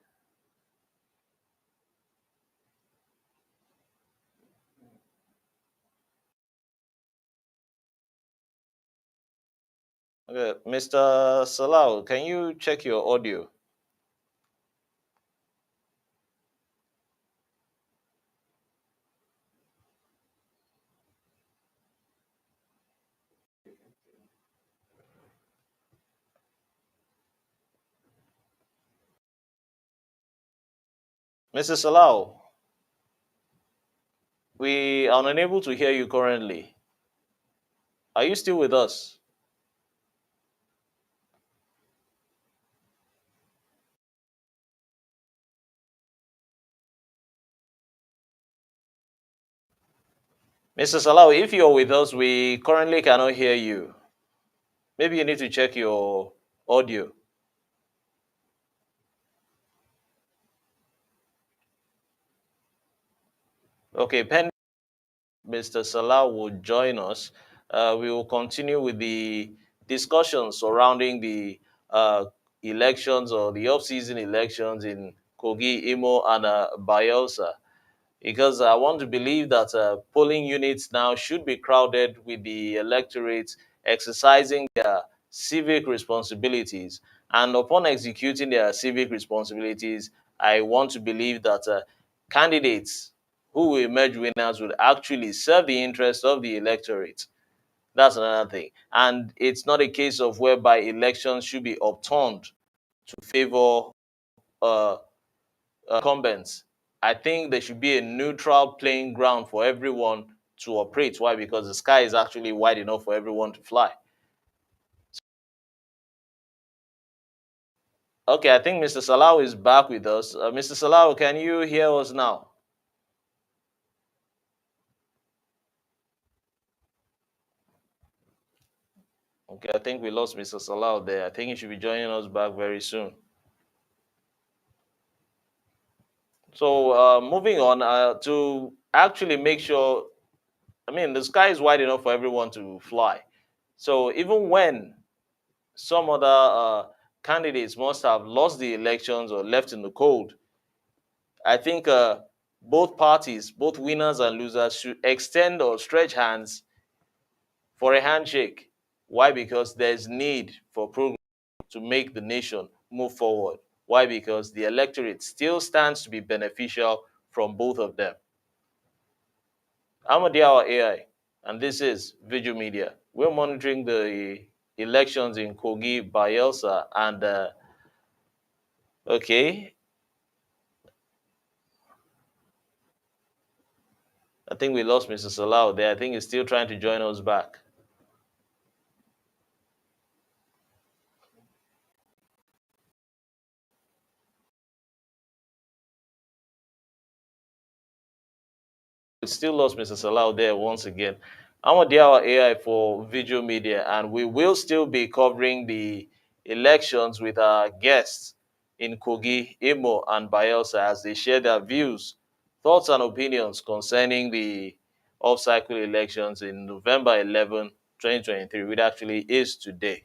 Okay, Mr. Salau, can you check your audio? Mr. Salau, we are unable to hear you currently. Are you still with us? Mr. Salau, if you're with us, we currently cannot hear you. Maybe you need to check your audio. Okay, pending Mr. Salah will join us, we will continue with the discussion surrounding the uh, elections or the off-season elections in Kogi, Imo, and Bayelsa. Because I want to believe that polling units now should be crowded with the electorate exercising their civic responsibilities. And upon executing their civic responsibilities, I want to believe that candidates who will emerge winners would actually serve the interests of the electorate. That's another thing. And it's not a case of whereby elections should be upturned to favor uh, incumbents. I think there should be a neutral playing ground for everyone to operate. Why? Because the sky is actually wide enough for everyone to fly. Okay, I think Mr. Salau is back with us. Mr. Salau, can you hear us now? Okay, I think we lost Mr. Salau there. I think he should be joining us back very soon. So, moving on to actually make sure, I mean, the sky is wide enough for everyone to fly. So, even when some other candidates must have lost the elections or left in the cold, I think both parties, both winners and losers, should extend or stretch hands for a handshake. Why? Because there's need for progress to make the nation move forward. Why? Because the electorate still stands to be beneficial from both of them. I'm Adiawa AI, and this is Video Media. We're monitoring the elections in Kogi, Bayelsa, and okay, I think we lost Mr. Salau there. I think he's still trying to join us back. We still lost Mr. Salau there once again. I'm Diawa AI for Video Media, and we will still be covering the elections with our guests in Kogi, Imo, and Bayelsa as they share their views, thoughts, and opinions concerning the off-cycle elections in November 11, 2023, which actually is today.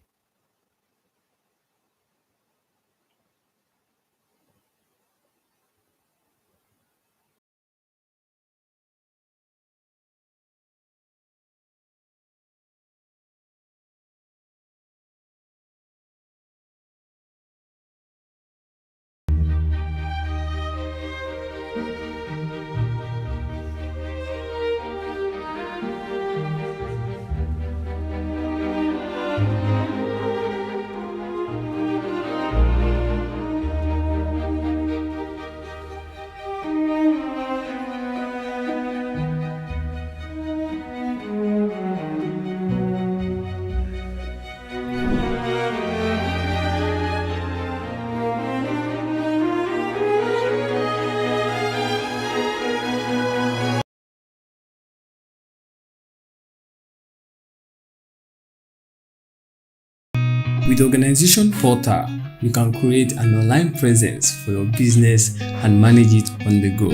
With Organization Portal, you can create an online presence for your business and manage it on the go.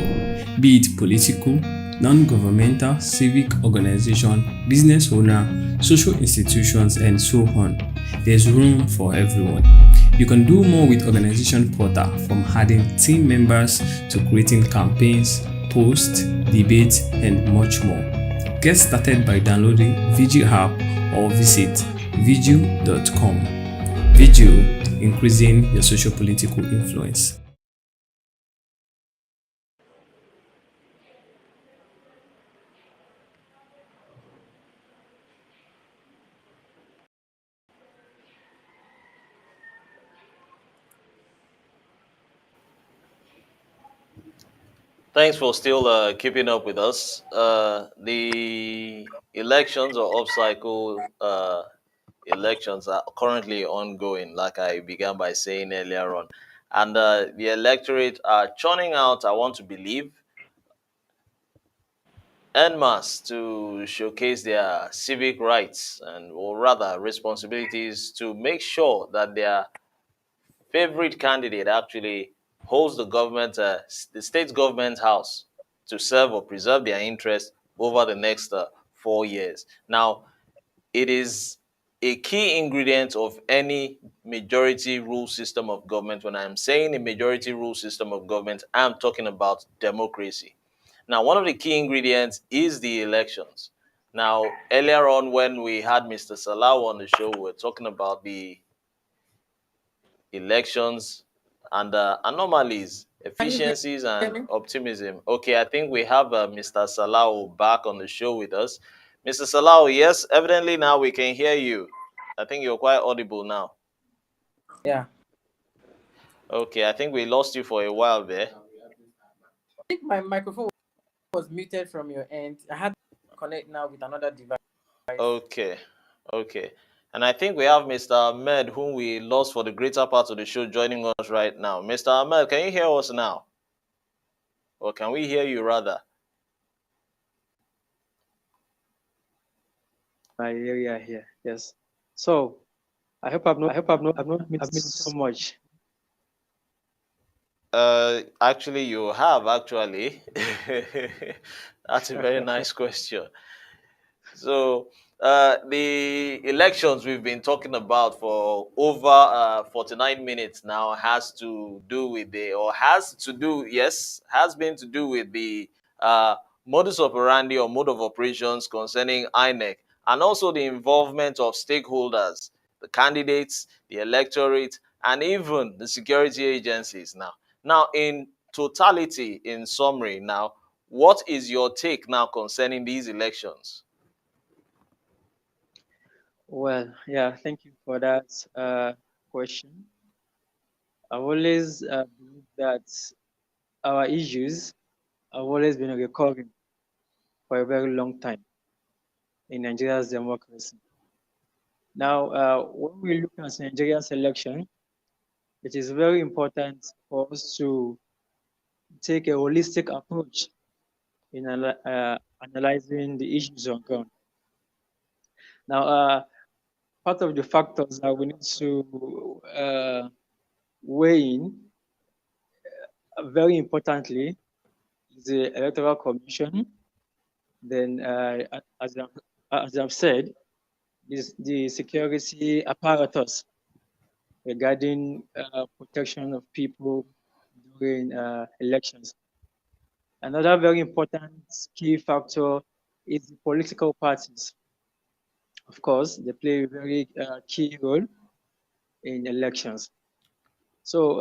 Be it political, non-governmental, civic organization, business owner, social institutions, and so on. There's room for everyone. You can do more with Organization Portal, from adding team members to creating campaigns, posts, debates, and much more. Get started by downloading VG app or visit Vigil.com. Vigil, increasing your social political influence. Thanks for still keeping up with us. The elections or off-cycle elections are currently ongoing, like I began by saying earlier on. And the electorate are churning out, I want to believe, en masse to showcase their civic rights and, or rather, responsibilities to make sure that their favorite candidate actually holds the government, the state government house to serve or preserve their interest over the next 4 years. Now, it is a key ingredient of any majority rule system of government. When I'm saying a majority rule system of government, I'm talking about democracy. Now, one of the key ingredients is the elections. Now, earlier on, when we had Mr. Salah on the show, we were talking about the elections and anomalies, Can you efficiencies, hear and me? optimism. Okay, I think we have Mr. Salau back on the show with us. Mr. Salau, yes, evidently now we can hear you. I think you're quite audible now. Yeah. Okay, I think we lost you for a while there. I think my microphone was muted from your end. I had to connect now with another device. Okay, okay. And I think we have Mr. Ahmed, whom we lost for the greater part of the show, joining us right now. Mr. Ahmed, can you hear us now? Or can we hear you rather? My area here. Yes. So I've not missed so much. Actually, you have actually. That's a very nice question. So, the elections we've been talking about for over 49 minutes now has to do with the, or has to do, yes, has been to do with the uh, modus operandi or mode of operations concerning INEC and also the involvement of stakeholders, the candidates, the electorate, and even the security agencies now. Now, in totality, in summary, now, what is your take now concerning these elections? Well, yeah, thank you for that question. I've always believed that our issues have always been recurring for a very long time in Nigeria's democracy. Now, when we look at Nigeria's election, it is very important for us to take a holistic approach in analyzing the issues on ground. Now, part of the factors that we need to weigh in, very importantly, is the Electoral Commission. Then, as I've said, is the security apparatus regarding protection of people during elections. Another very important key factor is the political parties. Of course, they play a very key role in elections. So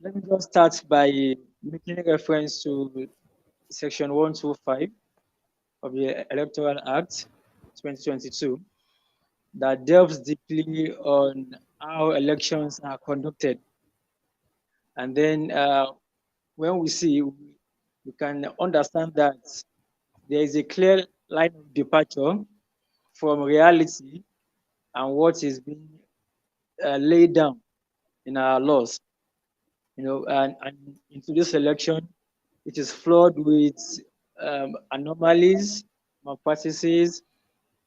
let me just start by making a reference to Section 125 of the Electoral Act 2022 that delves deeply on how elections are conducted. And then when we see, we can understand that there is a clear line of departure from reality and what is being laid down in our laws. And into this election, it is flawed with anomalies, malpractices,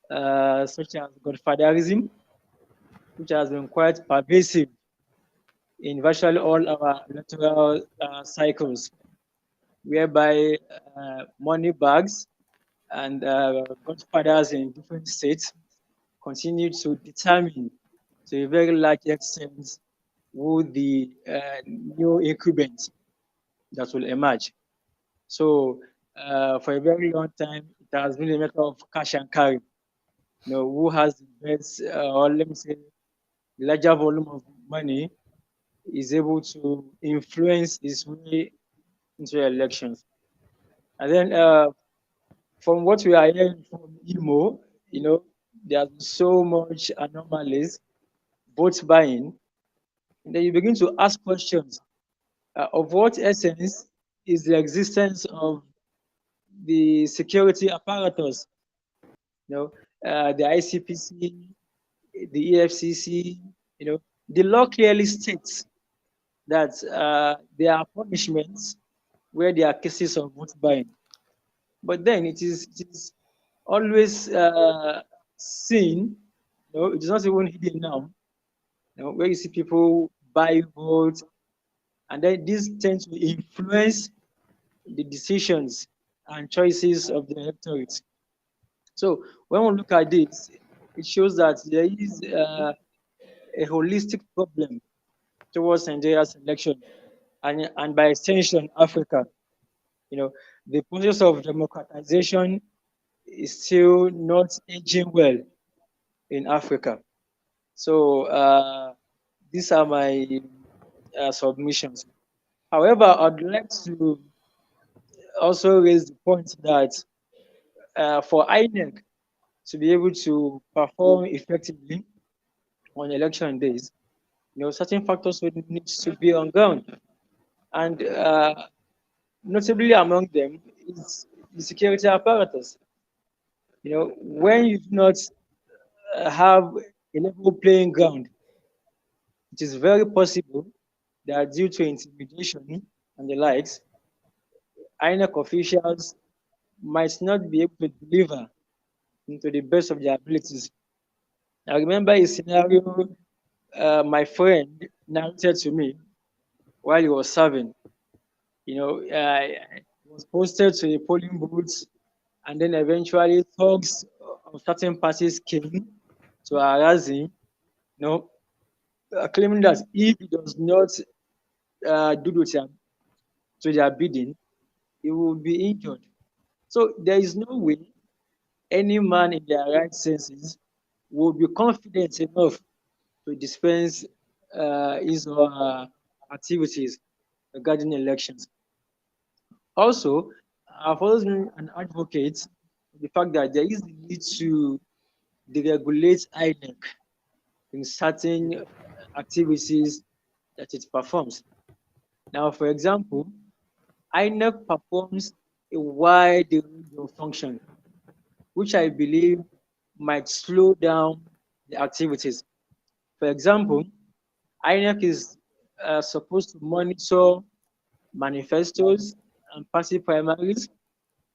such as godfatherism, which has been quite pervasive in virtually all our electoral cycles, whereby money bags and godfathers in different states continue to determine to a very large extent who the new incumbent that will emerge. So for a very long time, it has been a matter of cash and carry. who has the best, or let me say, larger volume of money is able to influence his way into elections. And then from what we are hearing from Imo, there's so much anomalies, vote buying. And then you begin to ask questions of what essence is the existence of the security apparatus, the ICPC, the EFCC. The law clearly states that there are punishments where there are cases of vote buying. But then it is always seen, it is not even hidden now, where you see people buy votes, and then this tends to influence the decisions and choices of the electorate. So when we look at this, it shows that there is a holistic problem towards Nigeria's election, and by extension, Africa. The process of democratization is still not aging well in Africa. So these are my submissions. However, I'd like to also raise the point that for INEC to be able to perform effectively on election days, certain factors would need to be on ground. And notably among them is the security apparatus. When you do not have a level playing ground, it is very possible that due to intimidation and the likes, INEC officials might not be able to deliver to the best of their abilities. I remember a scenario my friend narrated to me while he was serving. He was posted to the polling booths, and then eventually thugs of certain parties came to harass him, claiming that if he does not do to their bidding, he will be injured. So there is no way any man in their right senses will be confident enough to dispense his or her activities regarding elections. Also, I've always been an advocate of the fact that there is the need to deregulate INEC in certain activities that it performs. Now, for example, INEC performs a wide range of functions, which I believe might slow down the activities. For example, INEC is supposed to monitor manifestos and party primaries.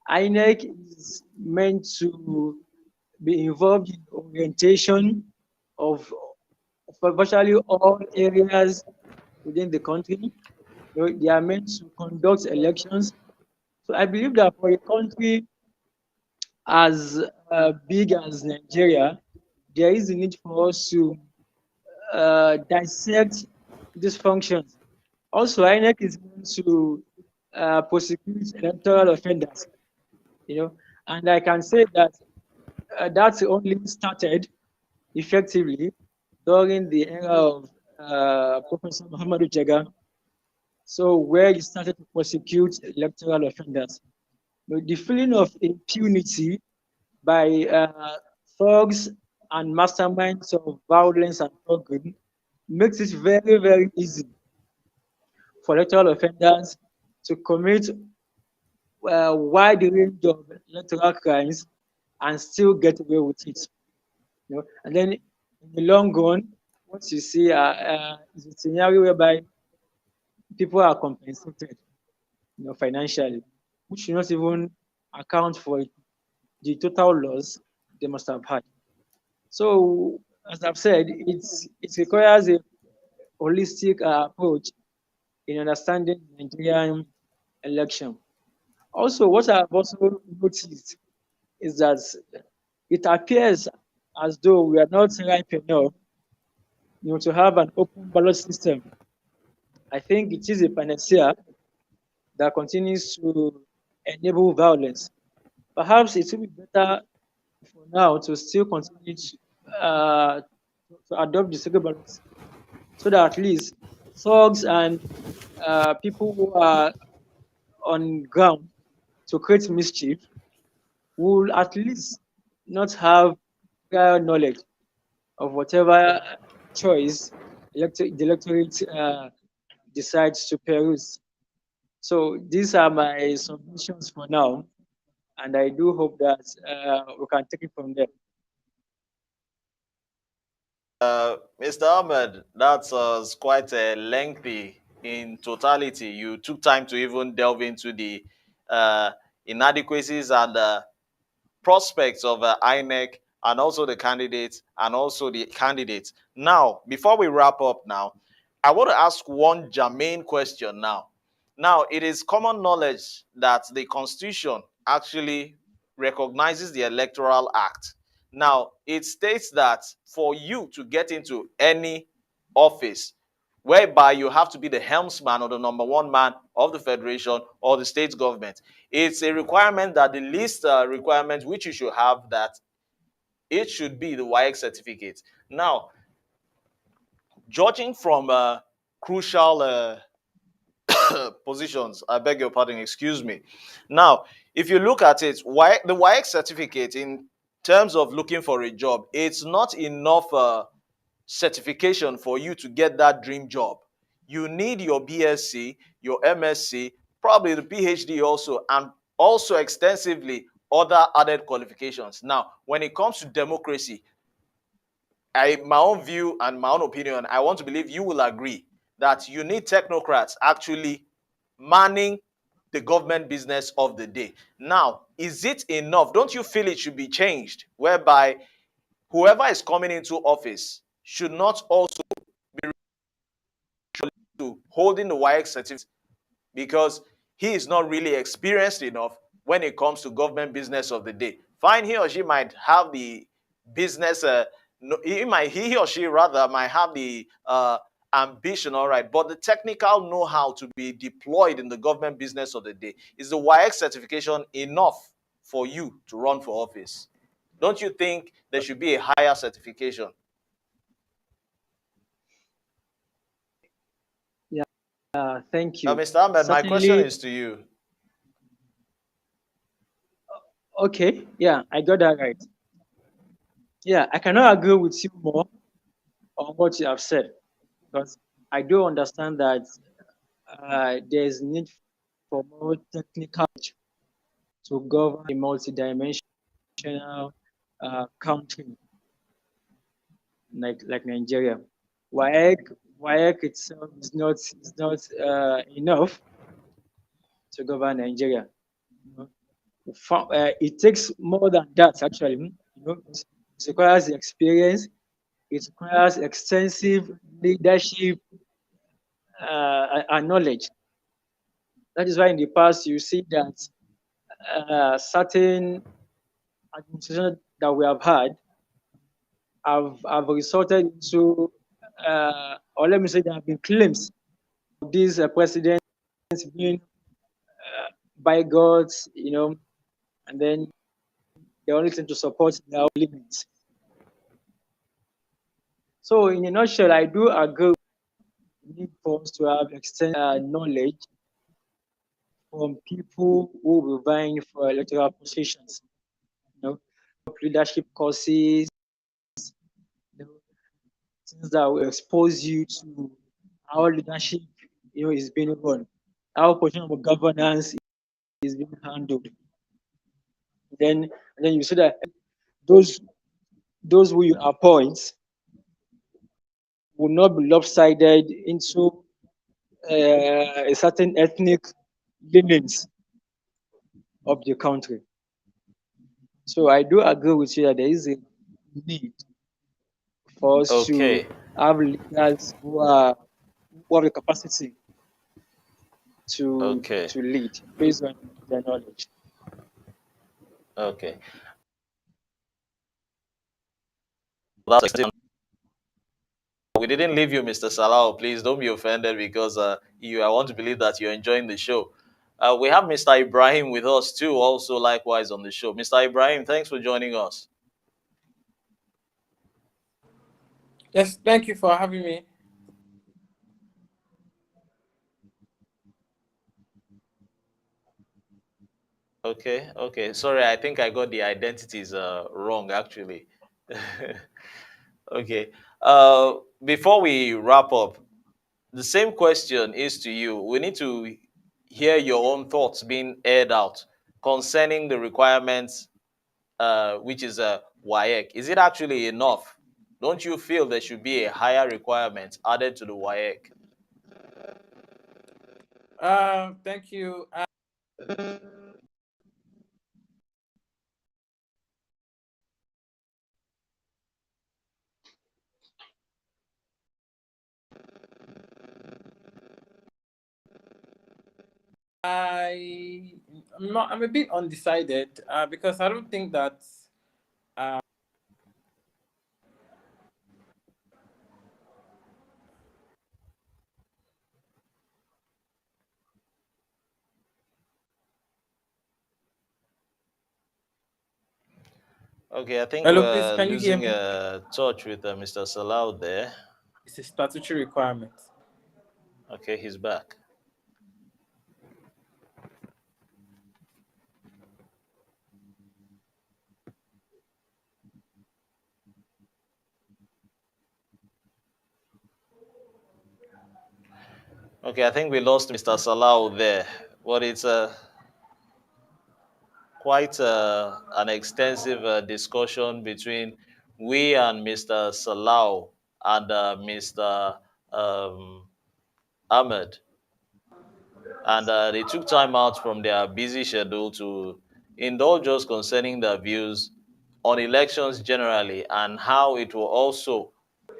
INEC is meant to be involved in orientation of virtually all areas within the country. They are meant to conduct elections. So I believe that for a country as big as Nigeria, there is a need for us to dissect these functions. Also, INEC is going to prosecute electoral offenders, and I can say that that's only started effectively during the era of Professor Muhammadu Jaga, so where he started to prosecute electoral offenders. The feeling of impunity by thugs and masterminds of violence and thuggery makes it very, very easy for electoral offenders to commit a wide range of electoral crimes and still get away with it. And then in the long run, what you see is a scenario whereby people are compensated, financially, which should not even account for the total loss they must have had. So, as I've said, it requires a holistic approach in understanding the Nigerian election. Also, what I've also noticed is that it appears as though we are not ripe enough, to have an open ballot system. I think it is a panacea that continues to enable violence. Perhaps it would be better for now to still continue to adopt the secret ballot so that at least thugs and people who are on ground to create mischief will at least not have prior knowledge of whatever choice the electorate decides to peruse. So these are my submissions for now, and I do hope that we can take it from there. Mr. Ahmed, that's quite lengthy in totality. You took time to even delve into the uh, inadequacies and prospects of INEC and also the candidates and also the candidates. Now, before we wrap up now, I want to ask one germane question now. Now, it is common knowledge that the Constitution actually recognizes the Electoral Act. Now, it states that for you to get into any office, whereby you have to be the helmsman or the number one man of the federation or the state government, it's a requirement that the least requirement which you should have, that it should be the YX certificate. Now, judging from crucial positions, I beg your pardon, excuse me. Now, if you look at it, the YX certificate in terms of looking for a job, it's not enough certification for you to get that dream job. You need your BSc, your MSc, probably the PhD also, and also extensively other added qualifications. Now, when it comes to democracy, my own view and my own opinion, I want to believe you will agree that you need technocrats actually manning the government business of the day. Now, is it enough? Don't you feel it should be changed, whereby whoever is coming into office should not also to holding the YX certificate, because he is not really experienced enough when it comes to government business of the day. Fine, he or she might have the business, no, he or she rather might have the ambition, all right, but the technical know-how to be deployed in the government business of the day. Is the YX certification enough for you to run for office? Don't you think there should be a higher certification? Yeah, thank Now, you. Mr. Ahmed, my question Certainly, is to you. okay. Yeah, I got that right. Yeah, I cannot agree with you more on what you have said because I do understand that there's need for more technical to govern a multidimensional country like Nigeria. WAEC itself is not enough to govern Nigeria. You know, it takes more than that actually. It requires experience. It requires extensive leadership and knowledge. That is why in the past you see that certain administrations that we have had have resulted into, or let me say, there have been claims of these presidents being by gods, and then they only tend to support their own limits. So, in a nutshell, I do agree with the need for us to have extensive knowledge from people who will be vying for electoral positions. Leadership courses, things that will expose you to how leadership, is being run, how position of governance is being handled. And then you see that those those who you appoint will not be lopsided into a certain ethnic leanings of the country. So I do agree with you that there is a need for us to Okay. have leaders who have the capacity to Okay. to lead based on their knowledge. Okay. That's We didn't leave you, Mr. Salau. Please don't be offended because I want to believe that you're enjoying the show. We have Mr. Ibrahim with us too, also likewise on the show. Mr. Ibrahim, thanks for joining us. Yes, thank you for having me. Okay, okay. Sorry, I think I got the identities wrong actually. Okay. Before we wrap up, the same question is to you. We need to hear your own thoughts being aired out concerning the requirements, which is a WAEC. Is it actually enough? Don't you feel there should be a higher requirement added to the WAEC? Thank you. I I'm a bit undecided because I don't think that uh, Okay, I think hello, please, we're can you hear losing me? touch with Mr. Salau there. It's a statutory requirement. Okay, he's back. Okay, I think we lost Mr. Salau there, but it's quite an extensive discussion between we and Mr. Salau and Mr. Um, Ahmed, and they took time out from their busy schedule to indulge us concerning their views on elections generally and how it will also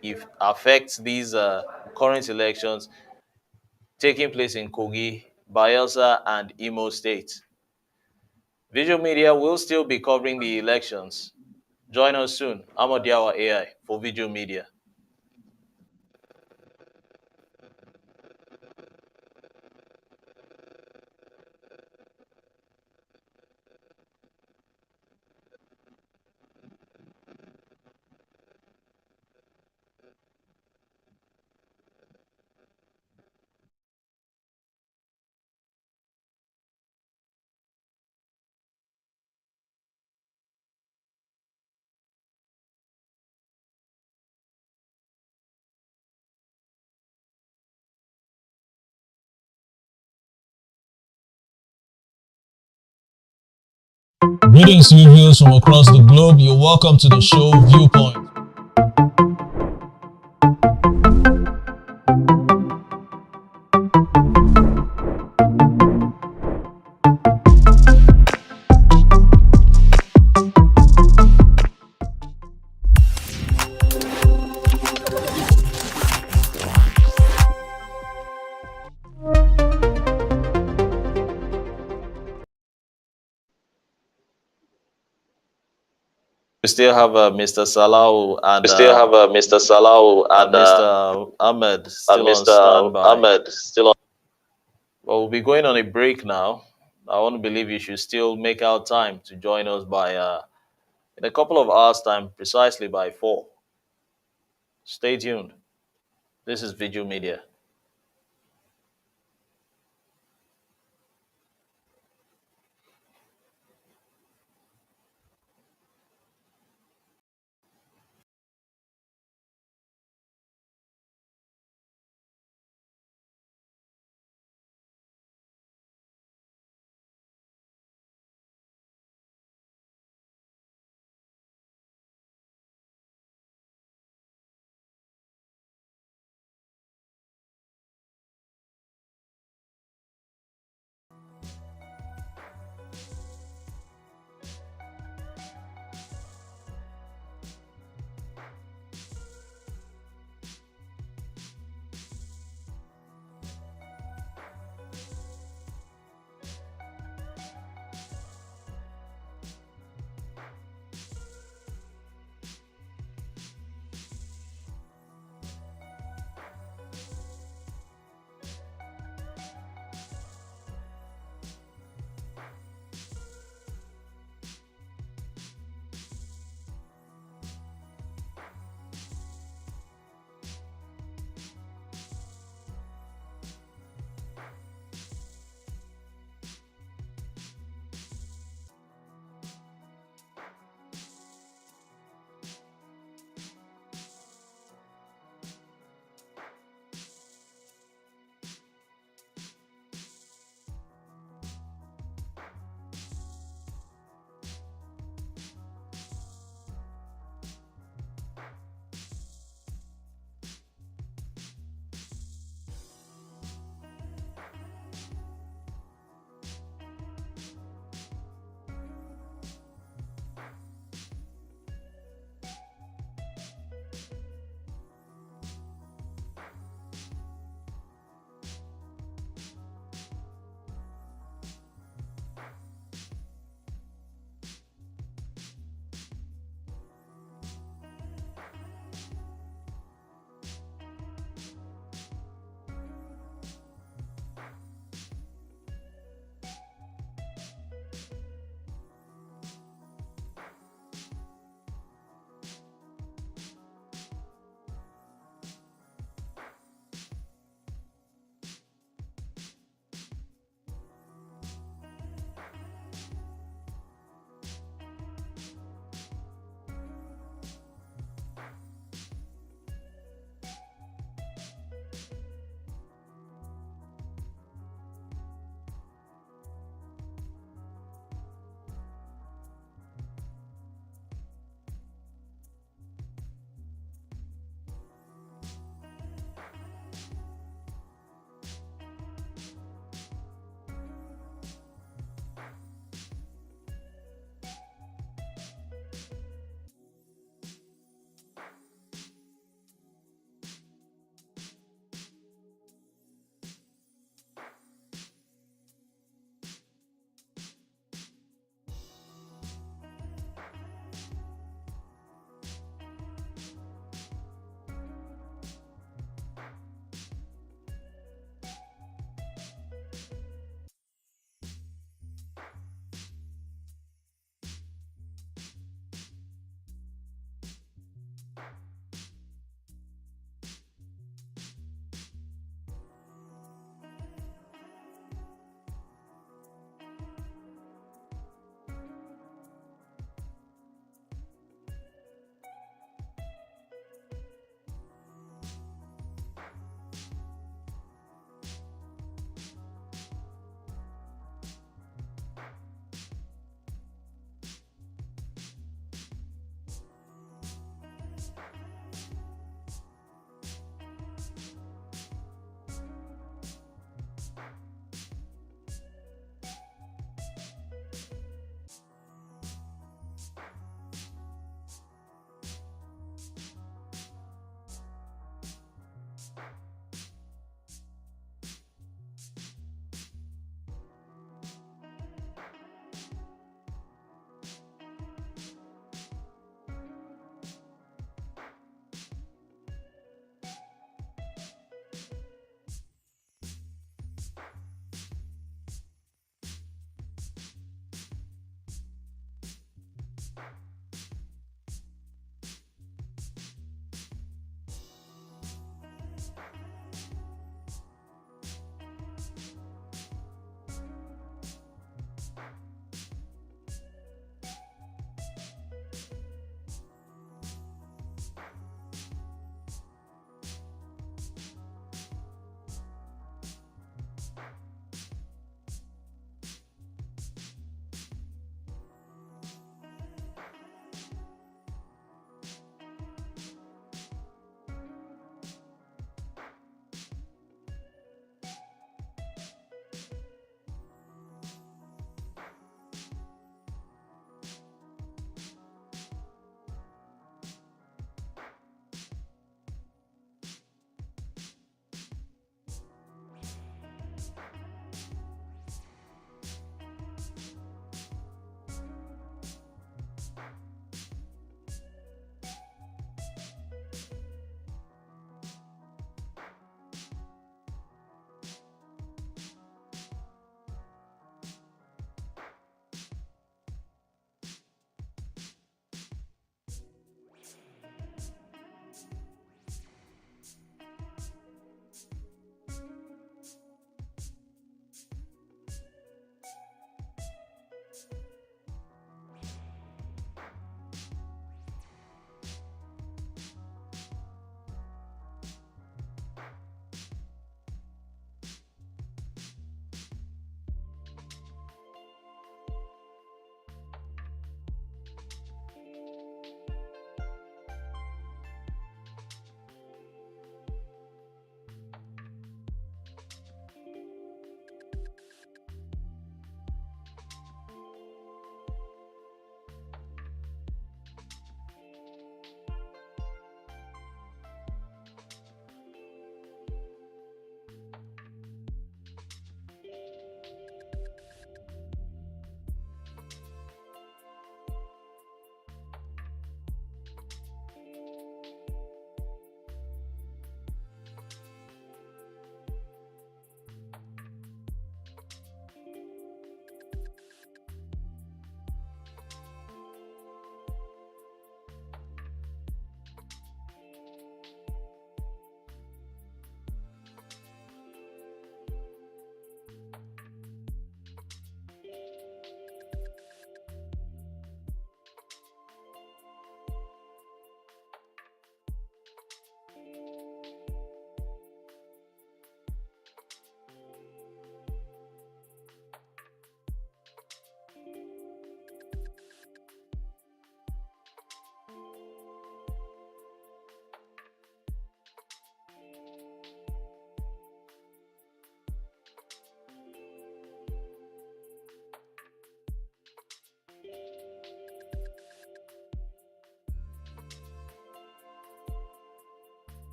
if affect these current elections taking place in Kogi, Bayelsa, and Imo State. Visual Media will still be covering the elections. Join us soon. I'm Odiawa AI for Visual Media. Greetings to you viewers from across the globe. You're welcome to the show Viewpoint. We still have Mr. Salau We still have Mr. Salau and Mr. Ahmed still on Mr. standby. Ahmed still on. Well, we'll be going on a break now. I want to believe you should still make out time to join us by in a couple of hours' time, precisely by 4. Stay tuned. This is Video Media.